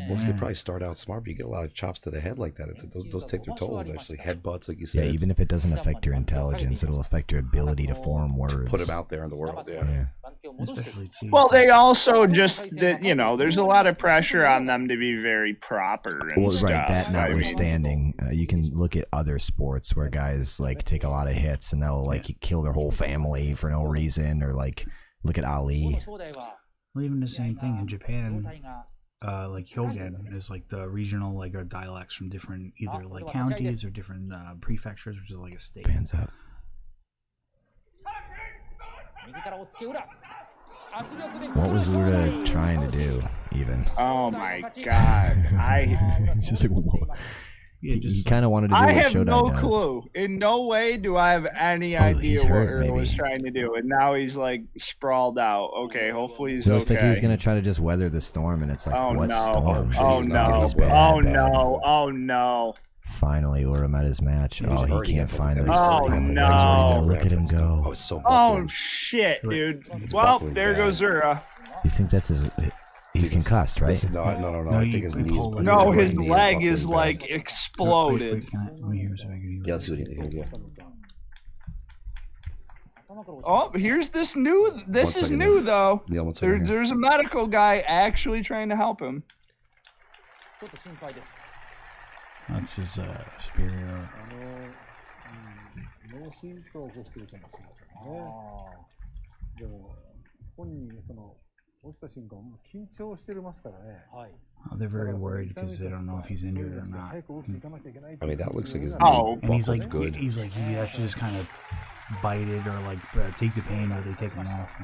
Well, if they probably start out smart, but you get a lot of chops to the head like that. It's those take their toll. Actually, headbutts, like you said. Yeah, even if it doesn't affect your intelligence, it'll affect your ability to form words. Put them out there in the world. Yeah. Yeah. especially too. Well, they also just that you know, there's a lot of pressure on them to be very proper. And Well, right, stuff. that I mean, notwithstanding, you can look at other sports where guys like take a lot of hits and they'll like kill their whole family for no reason, or like look at Ali. Well, even the same thing in Japan, like Hyogen is like the regional like or dialects from different either like counties or different prefectures, which is like a state. Hands up. What was Uda trying to do, even? Oh my god, It's just like, whoa. Yeah, He kind of wanted to do I what have Shodan no does. clue. In no way do I have any Oh, idea he's what hurt, Earl was maybe. trying to do, and now he's like sprawled out. Okay, hopefully he's He looked okay. like he was gonna try to just weather the storm, and it's like, Oh what no! storm? Oh He's no! not. He's bad, Oh bad. no! Oh no! Finally, Ura met his match. Oh, he already can't got find the- the Oh, storm. no. Look at him go. Oh, it's so Oh buckling. shit, dude! It's Well, buckling there bad. goes Zura. You think that's his? He's concussed, right? No. I think his knees. No, his leg is like exploded. Let me hear something. Yeah, let's see what he did. Oh, here's this new. This is new though. Yeah, there's a medical guy actually trying to help him. That's his superior. Oh, they're very worried because they don't know if he's injured or not. I mean, that looks like his and he's like good. He's like he has to just kind of bite it or like take the pain or they take him off.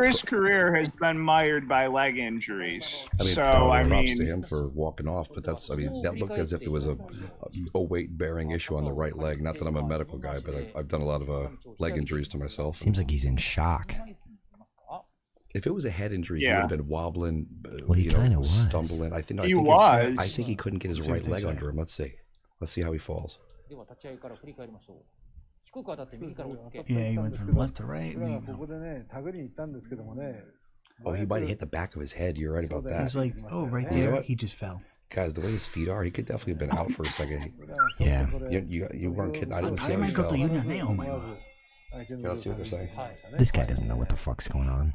His career has been mired by leg injuries. I mean, props to him for walking off, but that's, I mean, that looked as if there was a weight-bearing issue on the right leg. Not that I'm a medical guy, but I've done a lot of leg injuries to myself. Seems like he's in shock. If it was a head injury, he would have been wobbling, well, he kind of was. Stumbling. I think he couldn't get his right leg under him. Let's see how he falls. Yeah, he went from left to right. Oh, he might have hit the back of his head. You're right about that. He's like, oh, right there. He just fell. Guys, the way his feet are, he could definitely have been out for a second. Yeah. You weren't kidding. I didn't see how he fell. Let's see what they're saying. This guy doesn't know what the fuck's going on.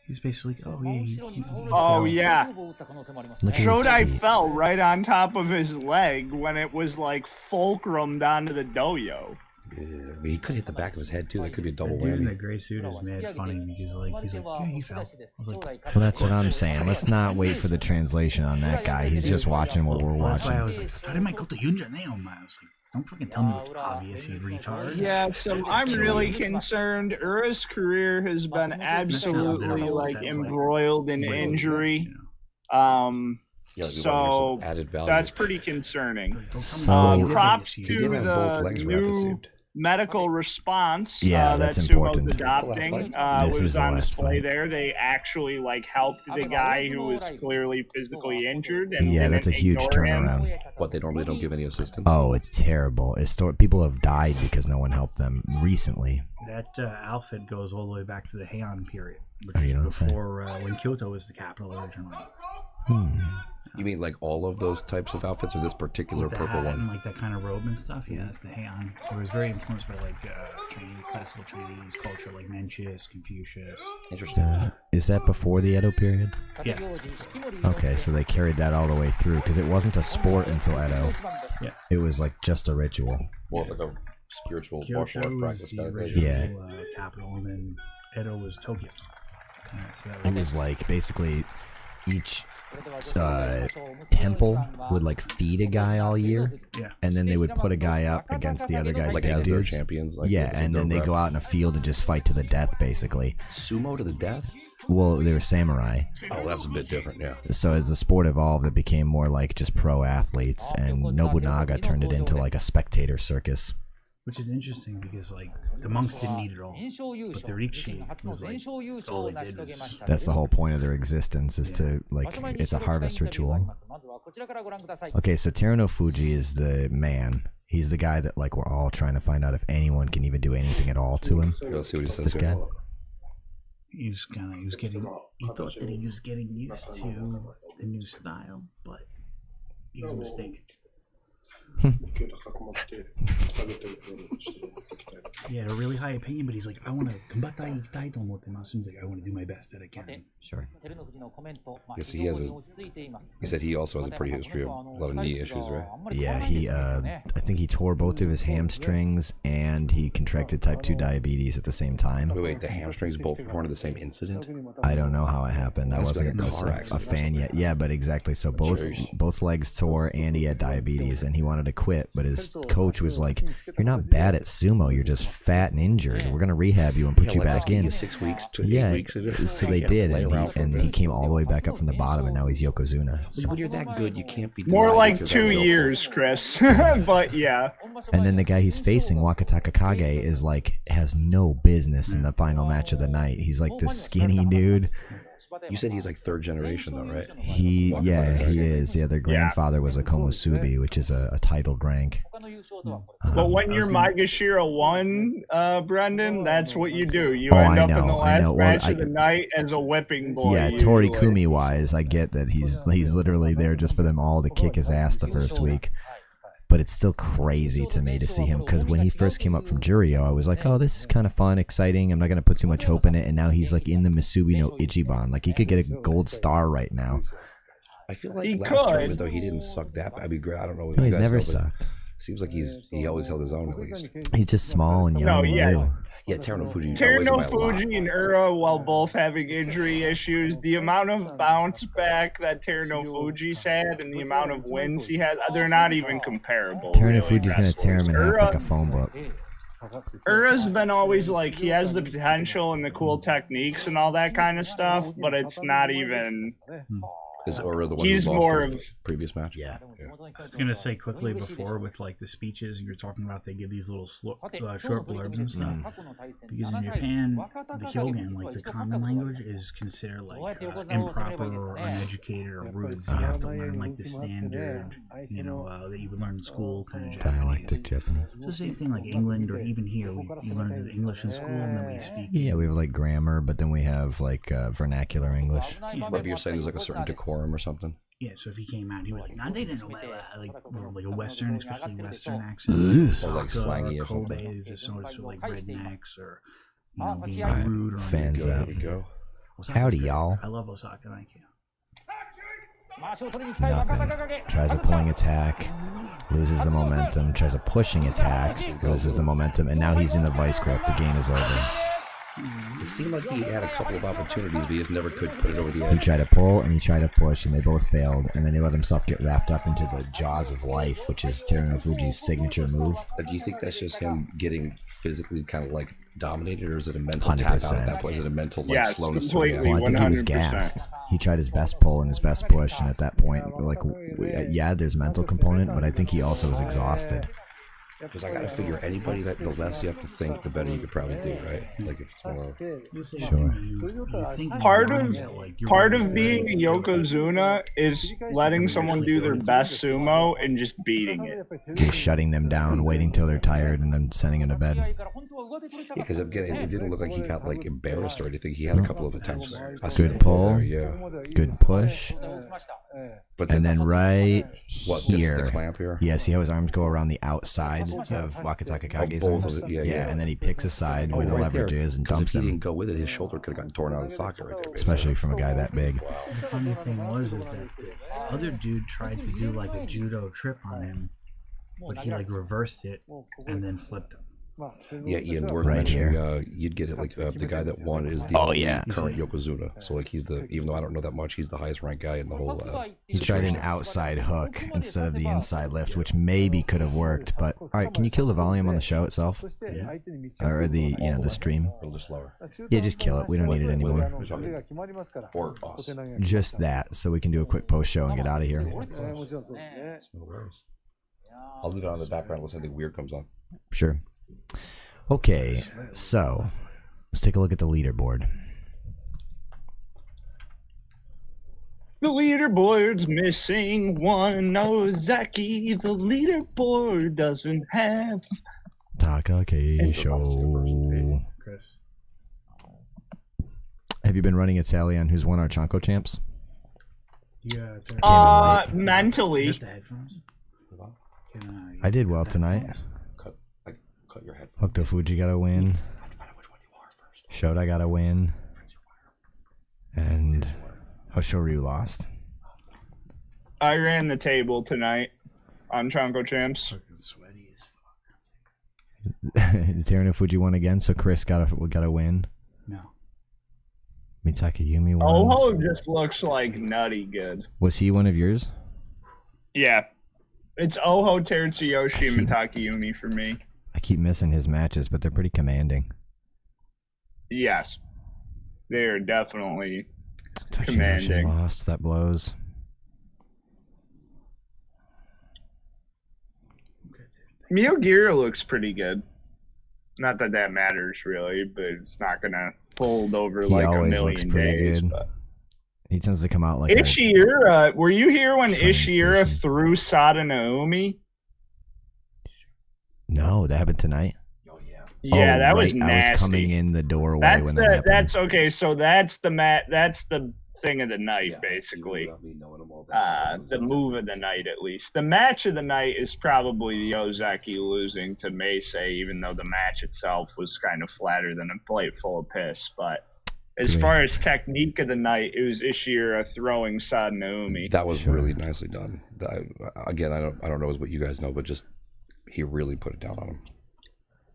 He's basically, oh yeah, he Shodai fell right on top of his leg when it was like fulcrumed onto the doyo. Yeah, I mean, he could hit the back of his head too. That could be a double whammy. Dude in the whammy. gray suit is mad funny because he's like, yeah, he fell. I was like, well, that's what I'm saying. Let's not wait for the translation on that guy. He's just watching what we're watching. That's why I was like, I might go to Yunja now. I was like, don't fucking tell me it's obvious, you retard. Yeah, so I'm really concerned. Ura's career has been absolutely like embroiled in injury. So that's pretty concerning. Props to the new medical response that's that important. Sumo's adopting was on display there. They actually like helped the guy who was clearly physically injured. And that's a huge turnaround. What, they normally don't give any assistance? Oh, it's terrible. People have died because no one helped them recently. That outfit goes all the way back to the Heian period. Before when Kyoto was the capital originally. You mean like all of those types of outfits, or this particular purple one? And like that kind of robe and stuff. Yeah, it's the Heian. It was very influenced by like classical Chinese culture, like Mencius, Confucius. Interesting. Is that before the Edo period? Yeah. Okay, so they carried that all the way through because it wasn't a sport until Edo. Yeah. It was like just a ritual. More like a spiritual martial art practice. Capital, and then Edo was Tokyo. So it was like basically each temple would like feed a guy all year, and then they would put a guy up against the other guys, like their champions. Like and then they go out in a field and just fight to the death, basically. Sumo to the death? Well, they were samurai. Oh, that's a bit different, yeah. So as the sport evolved, it became more like just pro athletes, and Nobunaga turned it into like a spectator circus. Which is interesting because like the monks didn't need it all, but the Rikshi was like all they did was. That's the whole point of their existence, is to like it's a harvest ritual. Okay, so Teruno Fuji is the man. He's the guy that like we're all trying to find out if anyone can even do anything at all to him. Let's see what he says. This guy. He thought that he was getting used to the new style, but he was mistaken. He had a really high opinion, but he's like, I want to combatai taito motte masu. He's like, I want to do my best that I can. Sure. Yes, he has. He said he also has a pretty history of a lot of knee issues, right? Yeah, he. I think he tore both of his hamstrings, and he contracted type 2 diabetes at the same time. Wait, the hamstrings both were part of the same incident? I don't know how it happened. I wasn't a fan yet. Yeah, but exactly. So both legs tore, and he had diabetes, and he wanted to quit, but his coach was like, "You're not bad at sumo. You're just fat and injured. We're gonna rehab you and put you back in." 6 weeks to 8 weeks. So they did, and he came all the way back up from the bottom, and now he's Yokozuna. So. When you're that good, you can't be more like 2 years, Chris. But yeah. And then the guy he's facing, Wakataka Kage, is like has no business in the final match of the night. He's like this skinny dude. You said he's like third generation though, right? He is. Yeah, their grandfather was a Komusubi, which is a titled rank. But when you're Maegashira 1, Brendan, that's what you do. You Oh, end I up in the know, I last know. Well, match of the night as a whipping boy. Yeah, usually. Torikumi wise, I get that he's literally there just for them all to kick his ass the first week. But it's still crazy to me to see him, because when he first came up from Juryo, I was like, oh, this is kind of fun, exciting. I'm not going to put too much hope in it. And now he's like in the Masubi no Ichiban. Like, he could get a gold star right now. I feel like last tournament, though, he didn't suck that bad. I mean, I don't know. No, he's never sucked. Seems like he always held his own, at least. He's just small and young and new. Yeah, Teruno Fuji. Teruno Fuji and Ura, while both having injury issues, the amount of bounce back that Teruno Fuji's had and the amount of wins he had, they're not even comparable. Teruno Fuji's going to tear him in half like a phone book. Ura's been always like, he has the potential and the cool techniques and all that kind of stuff, but it's not even... Is Ura the one he's who more lost of the previous match? Yeah. I was gonna say quickly before with like the speeches you were talking about, they give these little short blurbs and stuff. Because in Japan, the Hyogen, like the common language, is considered like improper or uneducated or rude. So you have to learn like the standard, you know, that you would learn in school kind of Japanese. Dialectic Japanese. It's the same thing like England or even here. You learn the English in school and then we speak. Yeah, we have like grammar, but then we have like vernacular English. But you're saying there's like a certain decorum or something? Yeah, so if he came out, he was like, "Nah, they didn't know like a Western, especially Western accents, or like slangy or Kobe, something. just sort of like rednecks or you know being rude or Fans out. Osaka's Howdy, great. y'all. I love Osaka. Thank you. Nothing. Tries a pulling attack, loses the momentum. Tries a pushing attack, loses the momentum, and now he's in the vice grip. The game is over. It seemed like he had a couple of opportunities, but he just never could put it over the He edge. tried to pull and he tried to push, and they both failed. And then he let himself get wrapped up into the jaws of life, which is Teruno Fuji's signature move. Do you think that's just him getting physically kind of like dominated, or is it a mental tap out at that point? Is it a mental like slowness to react? Well, I think he was gassed. He tried his best pull and his best push, and at that point, like, yeah, there's mental component, but I think he also was exhausted. Because I gotta figure anybody that the less you have to think, the better you could probably do, right? Like if it's more. Sure. Part of being a Yokozuna is letting someone do their best sumo and just beating it. Just shutting them down, waiting till they're tired, and then sending them to bed. Yeah, because it didn't look like he got like embarrassed or anything. He had a couple of attempts. Good pull. There, yeah. Good push. But and then right what, this is here, the clamp here? yeah, see how his arms go around the outside of Wakataka Kage's both arms? of it, yeah. And then he picks a side where the right leverage there. is and 'Cause dumps if he him. didn't go with it, his shoulder could have gotten torn out of the socket right there. Especially from a guy that big. The funny thing is that the other dude tried to do like a judo trip on him, but he like reversed it and then flipped him. Yeah, Ian, worth Right mentioning, here. You'd get it like the guy that won is the current Yokozuna. So like he's the, even though I don't know that much, he's the highest ranked guy in the whole. He tried an outside hook instead of the inside lift, which maybe could have worked. But all right, can you kill the volume on the show itself, or the the stream? A little slower. Yeah, just kill it. We don't need it anymore. Or us. Just that, so we can do a quick post show and get out of here. No worries. I'll leave it on in the background unless something weird comes on. Sure. Okay, so let's take a look at the leaderboard. The leaderboard's missing one. Ozaki, the leaderboard doesn't have. Takake Show. Have you been running a tally on who's won our Chanko champs? Yeah. Mentally. I did well tonight. Cut your head. Hokuto Fuji got a win. Shoda got a win. And Hoshoryu lost. I ran the table tonight on Chanko Champs. Teruno Fuji won again, so Chris got a win. No. Mitaka Yumi won. Oh, just looks like nutty good. Was he one of yours? Yeah. It's Oho, Terutsuyoshi, and Mitaka for me. I keep missing his matches, but they're pretty commanding. Yes. They are definitely Tachiyoshi commanding. lost. That blows. Miyogira looks pretty good. Not that that matters, really, but it's not going to hold over He like a always million looks pretty days. good. But... He tends to come out like Ishiura, were you here when train Ishiura station. threw Sada Naomi? No, that happened tonight. Yeah, oh, that was right. nasty. I was coming in the doorway when that happened. That's okay. So that's the thing of the night, basically. The move of the night, at least. The match of the night is probably the Ozeki losing to Meisei, even though the match itself was kind of flatter than a plate full of piss. But as far as technique of the night, it was Ishihara throwing Sada Naomi. That was really nicely done. Again, I don't know what you guys know, but just he really put it down on him.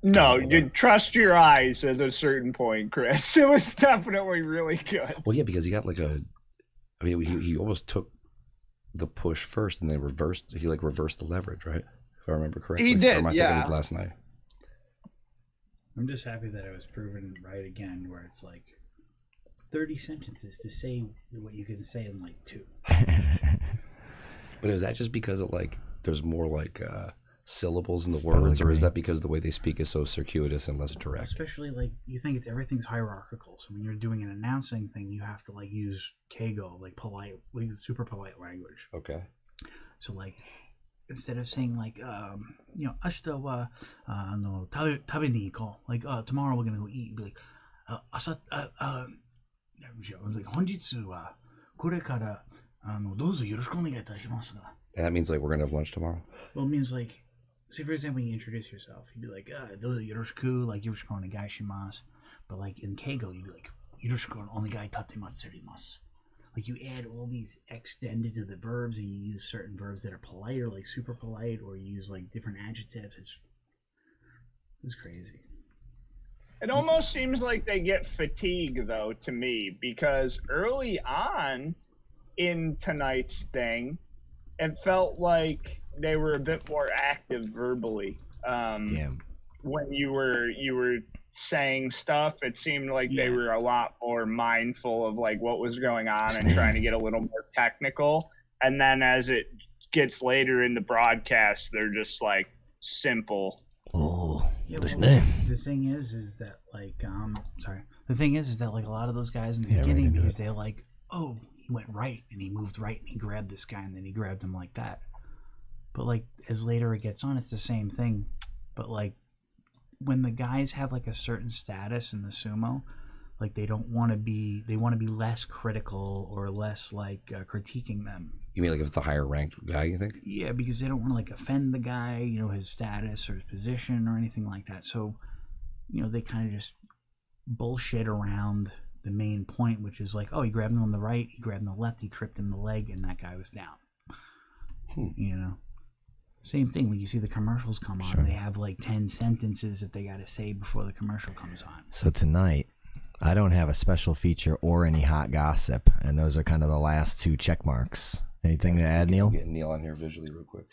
No, you trust your eyes at a certain point, Chris. It was definitely really good. Well, yeah, because he got he almost took the push first and then reversed the leverage, right? If I remember correctly. He did, or am I thinking of last night? I'm just happy that it was proven right again, where it's like 30 sentences to say what you can say in like 2. But is that just because of there's more syllables in the words, or is that because the way they speak is so circuitous and less direct? Especially you think everything's hierarchical, so when you're doing an announcing thing, you have to use keigo, polite, super polite language. Okay. So instead of saying ashita wa tabe ni iko, tomorrow we're gonna go eat, be honjitsu wa kore kara dozo yoroshiku onegai itashimasu. And that means we're gonna have lunch tomorrow. Well, it means say for example, you introduce yourself, you'd be dozo yoroshiku, yoroshiku onegai shimasu. But in keigo, you'd be yoroshiku onegai tatematsurimasu. You add all these extended to the verbs, and you use certain verbs that are polite or super polite, or you use different adjectives. It's crazy. It almost seems like they get fatigue, though, to me, because early on in tonight's thing, it felt like they were a bit more active verbally. When you were saying stuff, it seemed like they were a lot more mindful of what was going on and trying to get a little more technical. And then as it gets later in the broadcast, they're just simple. Oh, the thing is that the thing is that a lot of those guys in the beginning, because they're oh, he went right and he moved right and he grabbed this guy and then he grabbed him like that. But as later it gets on, it's the same thing. But when the guys have a certain status in the sumo, they want to be less critical or less critiquing them. You mean if it's a higher ranked guy, you think? Yeah, because they don't want to offend the guy, his status or his position or anything like that. So, they kind of just bullshit around the main point, which is oh, he grabbed him on the right, he grabbed him on the left, he tripped him in the leg, and that guy was down. Same thing when you see the commercials come on. They have 10 sentences that they got to say before the commercial comes on. So tonight, I don't have a special feature or any hot gossip, and those are kind of the last 2 check marks. Anything to add, Neil? Get Neil on here visually real quick.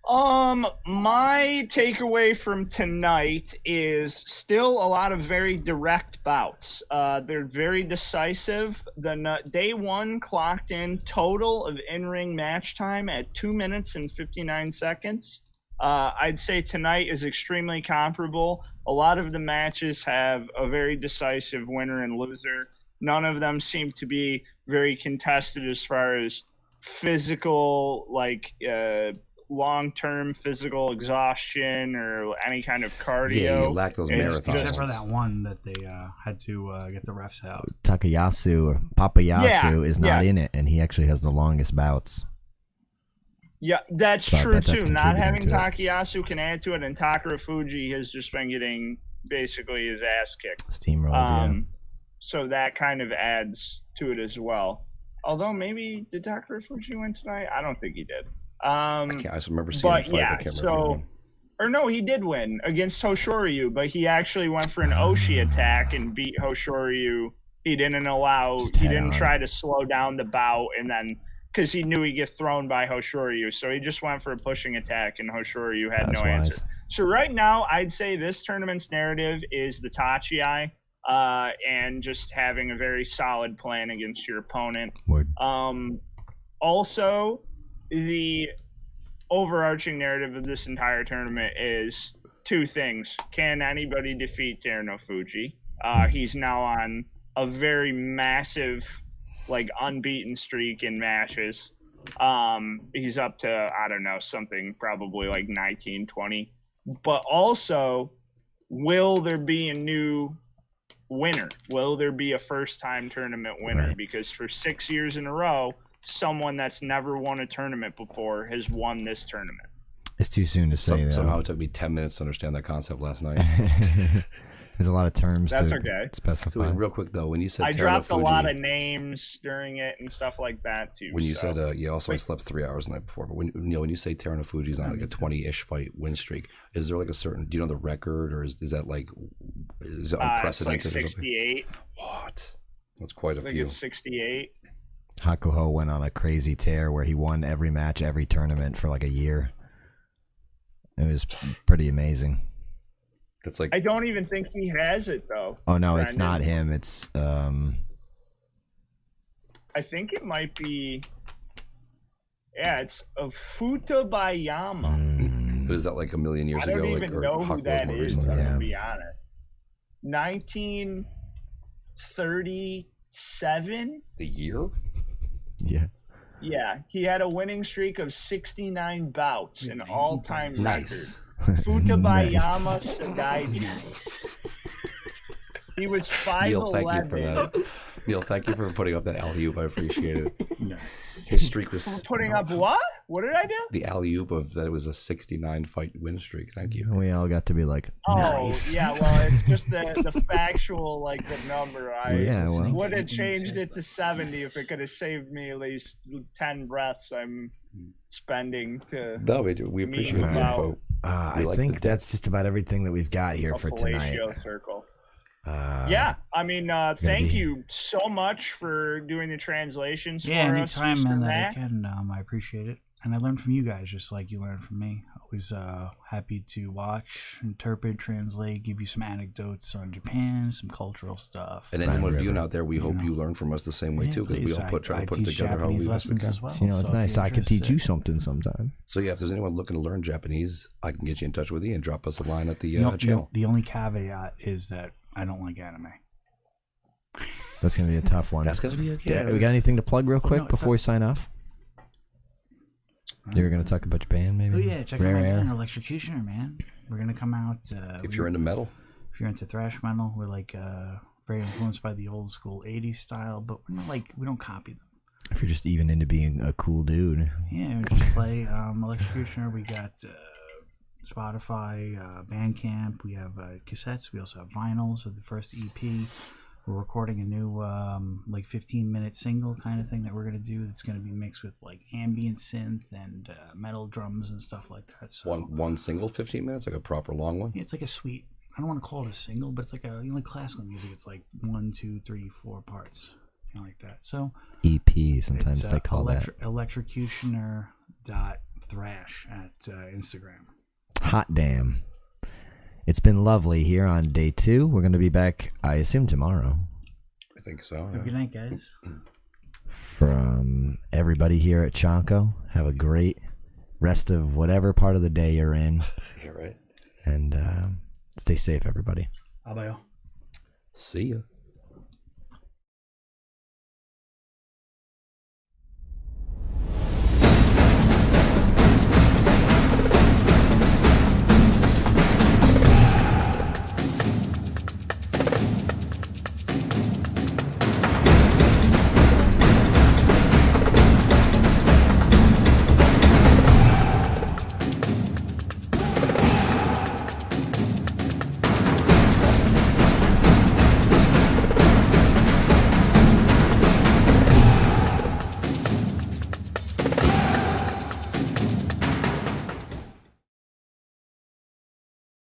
My takeaway from tonight is still a lot of very direct bouts. They're very decisive. The day 1 clocked in total of in-ring match time at 2 minutes and 59 seconds. I'd say tonight is extremely comparable. A lot of the matches have a very decisive winner and loser. None of them seem to be very contested as far as physical, long-term physical exhaustion or any kind of cardio. Yeah, you lack those marathons. Except for that one that they had to get the refs out. Takayasu, or Papayasu, is not in it, and he actually has the longest bouts. Yeah, that's true, too. Not having Takayasu can add to it, and Takara Fuji has just been getting basically his ass kicked. Steamrolled, So that kind of adds to it as well. Although maybe, did Takara Fuji win tonight? I don't think he did. I remember seeing him fight. I can't remember. Or no, he did win against Hoshoryu, but he actually went for an Oshi attack and beat Hoshoryu. He didn't try to slow down the bout, and then because he knew he'd get thrown by Hoshoryu, so he just went for a pushing attack, and Hoshoryu had no answer. So right now, I'd say this tournament's narrative is the Tachi-ai, and just having a very solid plan against your opponent. Also, the overarching narrative of this entire tournament is 2 things. Can anybody defeat Teruno Fuji? He's now on a very massive, unbeaten streak in matches. He's up to, I don't know, something probably 19, 20 but also, will there be a new winner? Will there be a first-time tournament winner? Right. Because for 6 years in a row, someone that's never won a tournament before has won this tournament. It's too soon to say. Somehow it took me 10 minutes to understand that concept last night. There's a lot of terms That's to okay. specify. Real quick though, when you said I dropped a Terunofuji, lot of names during it and stuff like that too. when you said I slept 3 hours the night before, but when you say Terunofuji's on like a 20-ish fight win streak, is there like a certain, do you know the record, or is that like, is it unprecedented? It's like 68. What? That's quite a I think few. it's 68. Hakuho went on a crazy tear where he won every match, every tournament for like a year. It was pretty amazing. That's like, I don't even think he has it though. Oh no, Brandon. it's not him. It's I think it might be. Yeah, it's Futabayama. but is that like a million years I don't ago? even like, know who that is, to be Yeah. honest. 1937? The year? Yeah. Yeah, he had a winning streak of 69 bouts, an all-time Nice. record. Futabayama Sadaiji. He was Neil, thank you for 5'11". that. Neil, thank you for putting up that alley-oop. I appreciate it. His streak was... Putting up what? What did I do? The alley-oop of that it was a 69 fight win streak. Thank you. We all got to be like, Oh, nice. yeah, well, it's just the factual, like, the number. I Yeah, well. would have changed it to 70 if it could have saved me at least 10 breaths I'm spending to No, we appreciate the about info. I think that's just about everything that we've got here a for tonight. fellatio circle. Yeah, I mean, thank you so much for doing the translations Yeah, for us. anytime, Mr. man, that I Mac. can. I appreciate it. And I learned from you guys just like you learned from me. Always happy to watch, interpret, translate, give you some anecdotes on Japan, some cultural stuff. And anyone viewing out there, we hope you learn from us the same way too, because we all try to put together how we best we can. as well. You know, it's So if nice. you're I could teach you interested- something sometime. So yeah, if there's anyone looking to learn Japanese, I can get you in touch with you and drop us a line at the The, channel. the only caveat is that I don't like anime. That's going to be a tough one. That's gonna be okay. Yeah, we got anything to plug real quick no, it's before we sign off? You were going to talk about your band, maybe? Oh yeah, check out Rare my Air? band, Electrocutioner, man. We're gonna come out. If you're into metal, if you're into thrash metal, we're like very influenced by the old school '80s style, but we're not like we don't copy them. If you're just even into being a cool dude. Yeah, we just play Electrocutioner. We got Spotify, Bandcamp. We have cassettes. We also have vinyls of the first EP. We're recording a new like 15-minute single kind of thing that we're gonna do. That's gonna be mixed with like ambient synth and metal drums and stuff like that. So one single 15 minutes, like a proper long one. yeah, it's like a suite. I don't want to call it a single, but it's like like classical music. It's like 1, 2, 3, 4 parts, like that. So EP, sometimes it's, they call that. Electrocutioner.thrash at Instagram. Hot damn. It's been lovely here on day 2. We're going to be back, I assume, tomorrow. I think so. Have a good night, guys. From everybody here at CHANKO, have a great rest of whatever part of the day you're in. Yeah, right. And stay safe, everybody. Bye-bye. See ya.